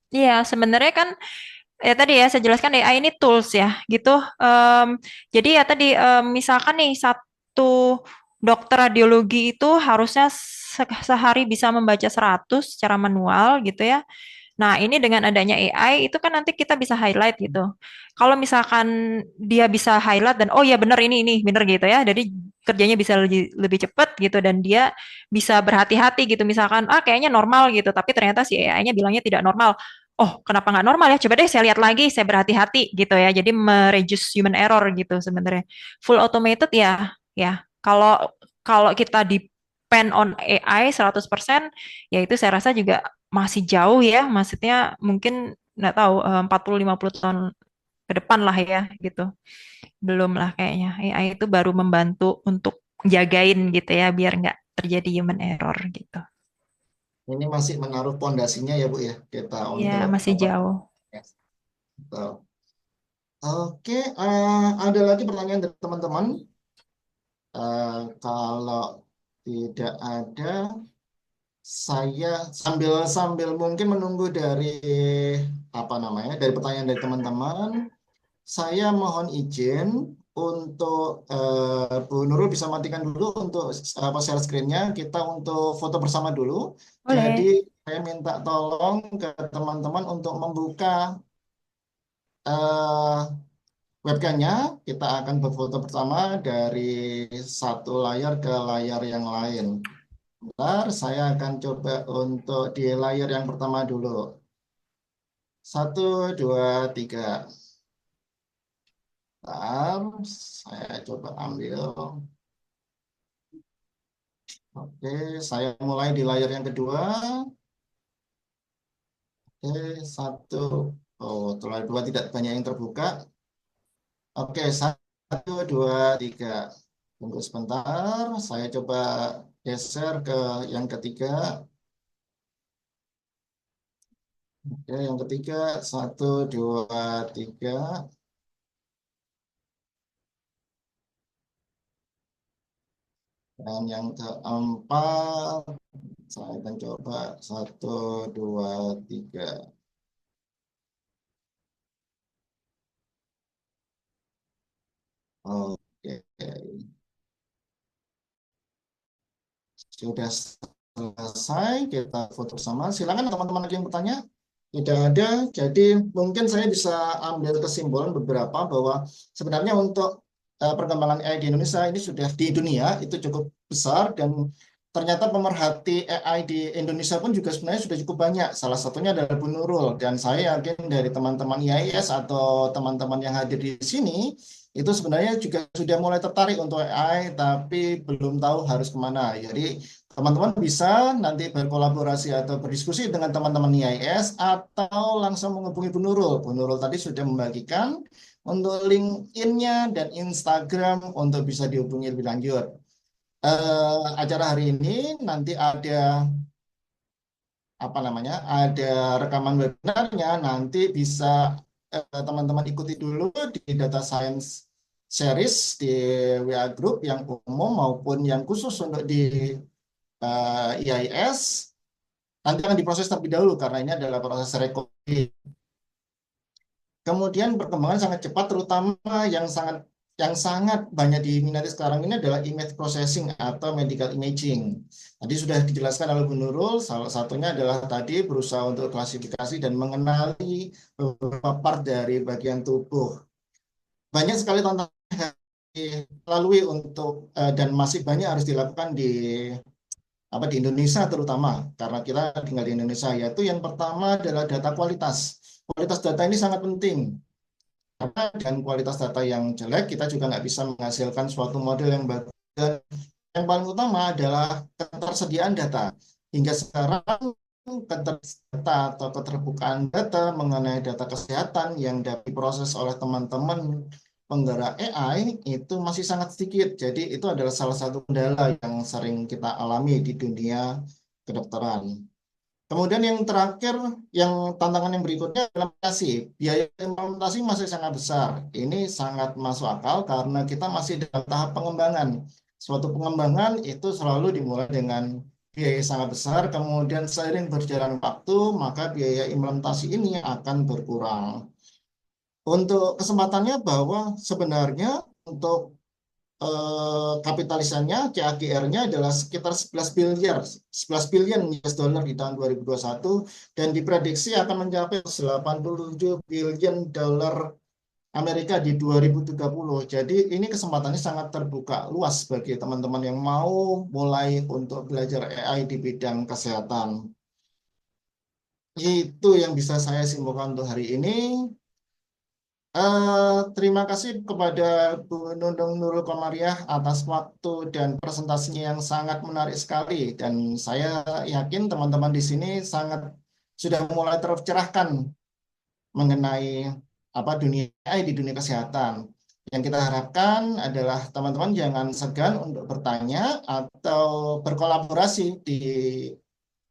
S2: Iya, sebenarnya kan ya tadi ya saya jelaskan AI ini tools ya gitu. Em, jadi ya tadi misalkan nih satu dokter radiologi itu harusnya sehari bisa membaca 100 secara manual gitu ya. Nah, ini dengan adanya AI itu kan nanti kita bisa highlight gitu. Kalau misalkan dia bisa highlight dan oh ya benar ini benar gitu ya. Jadi kerjanya bisa lebih cepat gitu dan dia bisa berhati-hati gitu. Misalkan kayaknya normal gitu, tapi ternyata si AI-nya bilangnya tidak normal. Oh, kenapa nggak normal ya? Coba deh saya lihat lagi, saya berhati-hati gitu ya. Jadi mereduce human error gitu sebenarnya. Full automated ya, ya. Kalau kalau kita depend on AI 100%, ya itu saya rasa juga masih jauh ya. Maksudnya mungkin nggak tahu 40-50 tahun ke depan lah ya gitu. Belum lah kayaknya. AI itu baru membantu untuk jagain gitu ya biar nggak terjadi human error gitu.
S1: ini masih menaruh pondasinya ya Bu ya kita
S2: Ya,
S1: untuk
S2: masih
S1: apa?
S2: jauh.
S1: Ya, betul. Oke, ada lagi pertanyaan dari teman-teman? Kalau tidak ada, saya sambil mungkin menunggu dari apa namanya dari pertanyaan dari teman-teman, saya mohon izin untuk Bu Nurul bisa matikan dulu untuk apa share screen-nya kita untuk foto bersama dulu. Jadi
S2: Boleh.
S1: saya minta tolong ke teman-teman untuk membuka eh, webcamnya. Kita akan berfoto bersama dari satu layar ke layar yang lain. Bentar, saya akan coba untuk di layar yang pertama dulu. 1, 2, 3. Bentar, saya coba ambil. Oke, saya mulai di layar yang kedua. Oke, satu. Oh, layar dua tidak banyak yang terbuka. Oke, satu, dua, tiga. Tunggu sebentar, saya coba geser ke yang ketiga. Oke, yang ketiga, satu, dua, tiga. Dan yang keempat, saya akan coba satu, dua, tiga. Oke, sudah selesai. Kita foto bersama. Silakan teman-teman lagi yang bertanya. Tidak ada. Jadi mungkin saya bisa ambil kesimpulan beberapa bahwa sebenarnya untuk perkembangan AI di Indonesia ini sudah di dunia itu cukup besar dan ternyata pemerhati AI di Indonesia pun juga sebenarnya sudah cukup banyak. Salah satunya adalah Bu Nurul dan saya yakin dari teman-teman IAIS atau teman-teman yang hadir di sini itu sebenarnya juga sudah mulai tertarik untuk AI tapi belum tahu harus kemana. Jadi teman-teman bisa nanti berkolaborasi atau berdiskusi dengan teman-teman IAIS atau langsung menghubungi Bu Nurul. Bu Nurul tadi sudah membagikan untuk LinkedIn-nya dan Instagram untuk bisa dihubungi lebih lanjut. Acara hari ini nanti ada apa namanya? Ada rekaman webinarnya. Nanti bisa teman-teman ikuti dulu di Data Science Series di WA Group yang umum maupun yang khusus untuk di IAIS. Nanti akan diproses terlebih dahulu karena ini adalah proses recording. Kemudian perkembangan sangat cepat, terutama yang sangat banyak diminati sekarang ini adalah image processing atau medical imaging. Tadi sudah dijelaskan oleh Bu Nurul, salah satunya adalah tadi berusaha untuk klasifikasi dan mengenali beberapa part dari bagian tubuh. Banyak sekali tantangan yang dilalui untuk dan masih banyak harus dilakukan di Indonesia terutama karena kita tinggal di Indonesia, yaitu yang pertama adalah data kualitas. Kualitas data ini sangat penting karena dengan kualitas data yang jelek kita juga nggak bisa menghasilkan suatu model yang bagus. Dan yang paling utama adalah ketersediaan data. Hingga sekarang ketersediaan data atau keterbukaan data mengenai data kesehatan yang dapat diproses oleh teman-teman penggerak AI itu masih sangat sedikit. Jadi itu adalah salah satu kendala yang sering kita alami di dunia kedokteran. Kemudian yang terakhir, yang tantangan yang berikutnya adalah implementasi. Biaya implementasi masih sangat besar. Ini sangat masuk akal karena kita masih dalam tahap pengembangan. Suatu pengembangan itu selalu dimulai dengan biaya sangat besar, kemudian seiring berjalan waktu, maka biaya implementasi ini akan berkurang. Untuk kesempatannya bahwa sebenarnya untuk kapitalisasinya CAGR-nya adalah sekitar 11 billion US dollar di tahun 2021 dan diprediksi akan mencapai 87 billion dolar Amerika di 2030. Jadi ini kesempatannya sangat terbuka luas bagi teman-teman yang mau mulai untuk belajar AI di bidang kesehatan. Itu yang bisa saya simpulkan untuk hari ini. Terima kasih kepada Bu Nunung Nurul Komariah atas waktu dan presentasinya yang sangat menarik sekali. Dan saya yakin teman-teman di sini sangat sudah mulai tercerahkan mengenai apa dunia AI di dunia kesehatan. Yang kita harapkan adalah teman-teman jangan segan untuk bertanya atau berkolaborasi di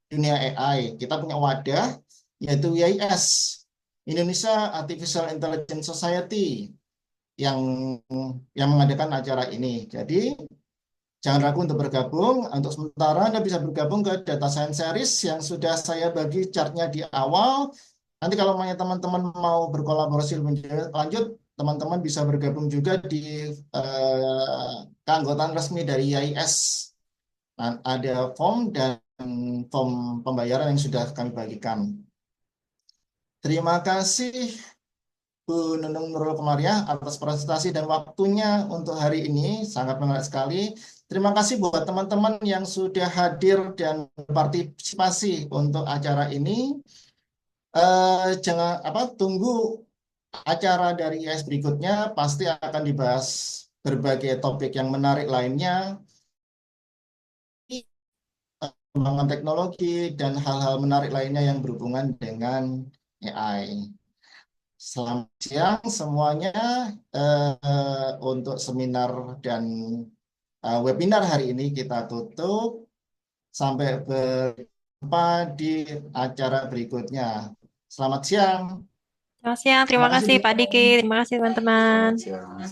S1: dunia AI. Kita punya wadah yaitu IAIS, Indonesia Artificial Intelligence Society yang mengadakan acara ini. Jadi jangan ragu untuk bergabung. Untuk sementara Anda bisa bergabung ke Data Science Series yang sudah saya bagi chartnya di awal. Nanti kalau teman-teman mau berkolaborasi lebih lanjut, teman-teman bisa bergabung juga di keanggotaan resmi dari IAIS. Nah, ada form dan form pembayaran yang sudah kami bagikan. Terima kasih Bu Nunung Nurul Komariah atas presentasi dan waktunya untuk hari ini. Sangat menarik sekali. Terima kasih buat teman-teman yang sudah hadir dan berpartisipasi untuk acara ini. Jangan tunggu acara dari IAIS berikutnya, pasti akan dibahas berbagai topik yang menarik lainnya. perkembangan teknologi, dan hal-hal menarik lainnya yang berhubungan dengan AI. Selamat siang semuanya. Untuk seminar dan webinar hari ini kita tutup. Sampai berjumpa di acara berikutnya. Selamat siang.
S2: Selamat siang, terima
S1: Terima kasih,
S2: kasih
S1: Bu.
S2: Pak Diki, terima kasih teman-teman.
S1: Selamat siang.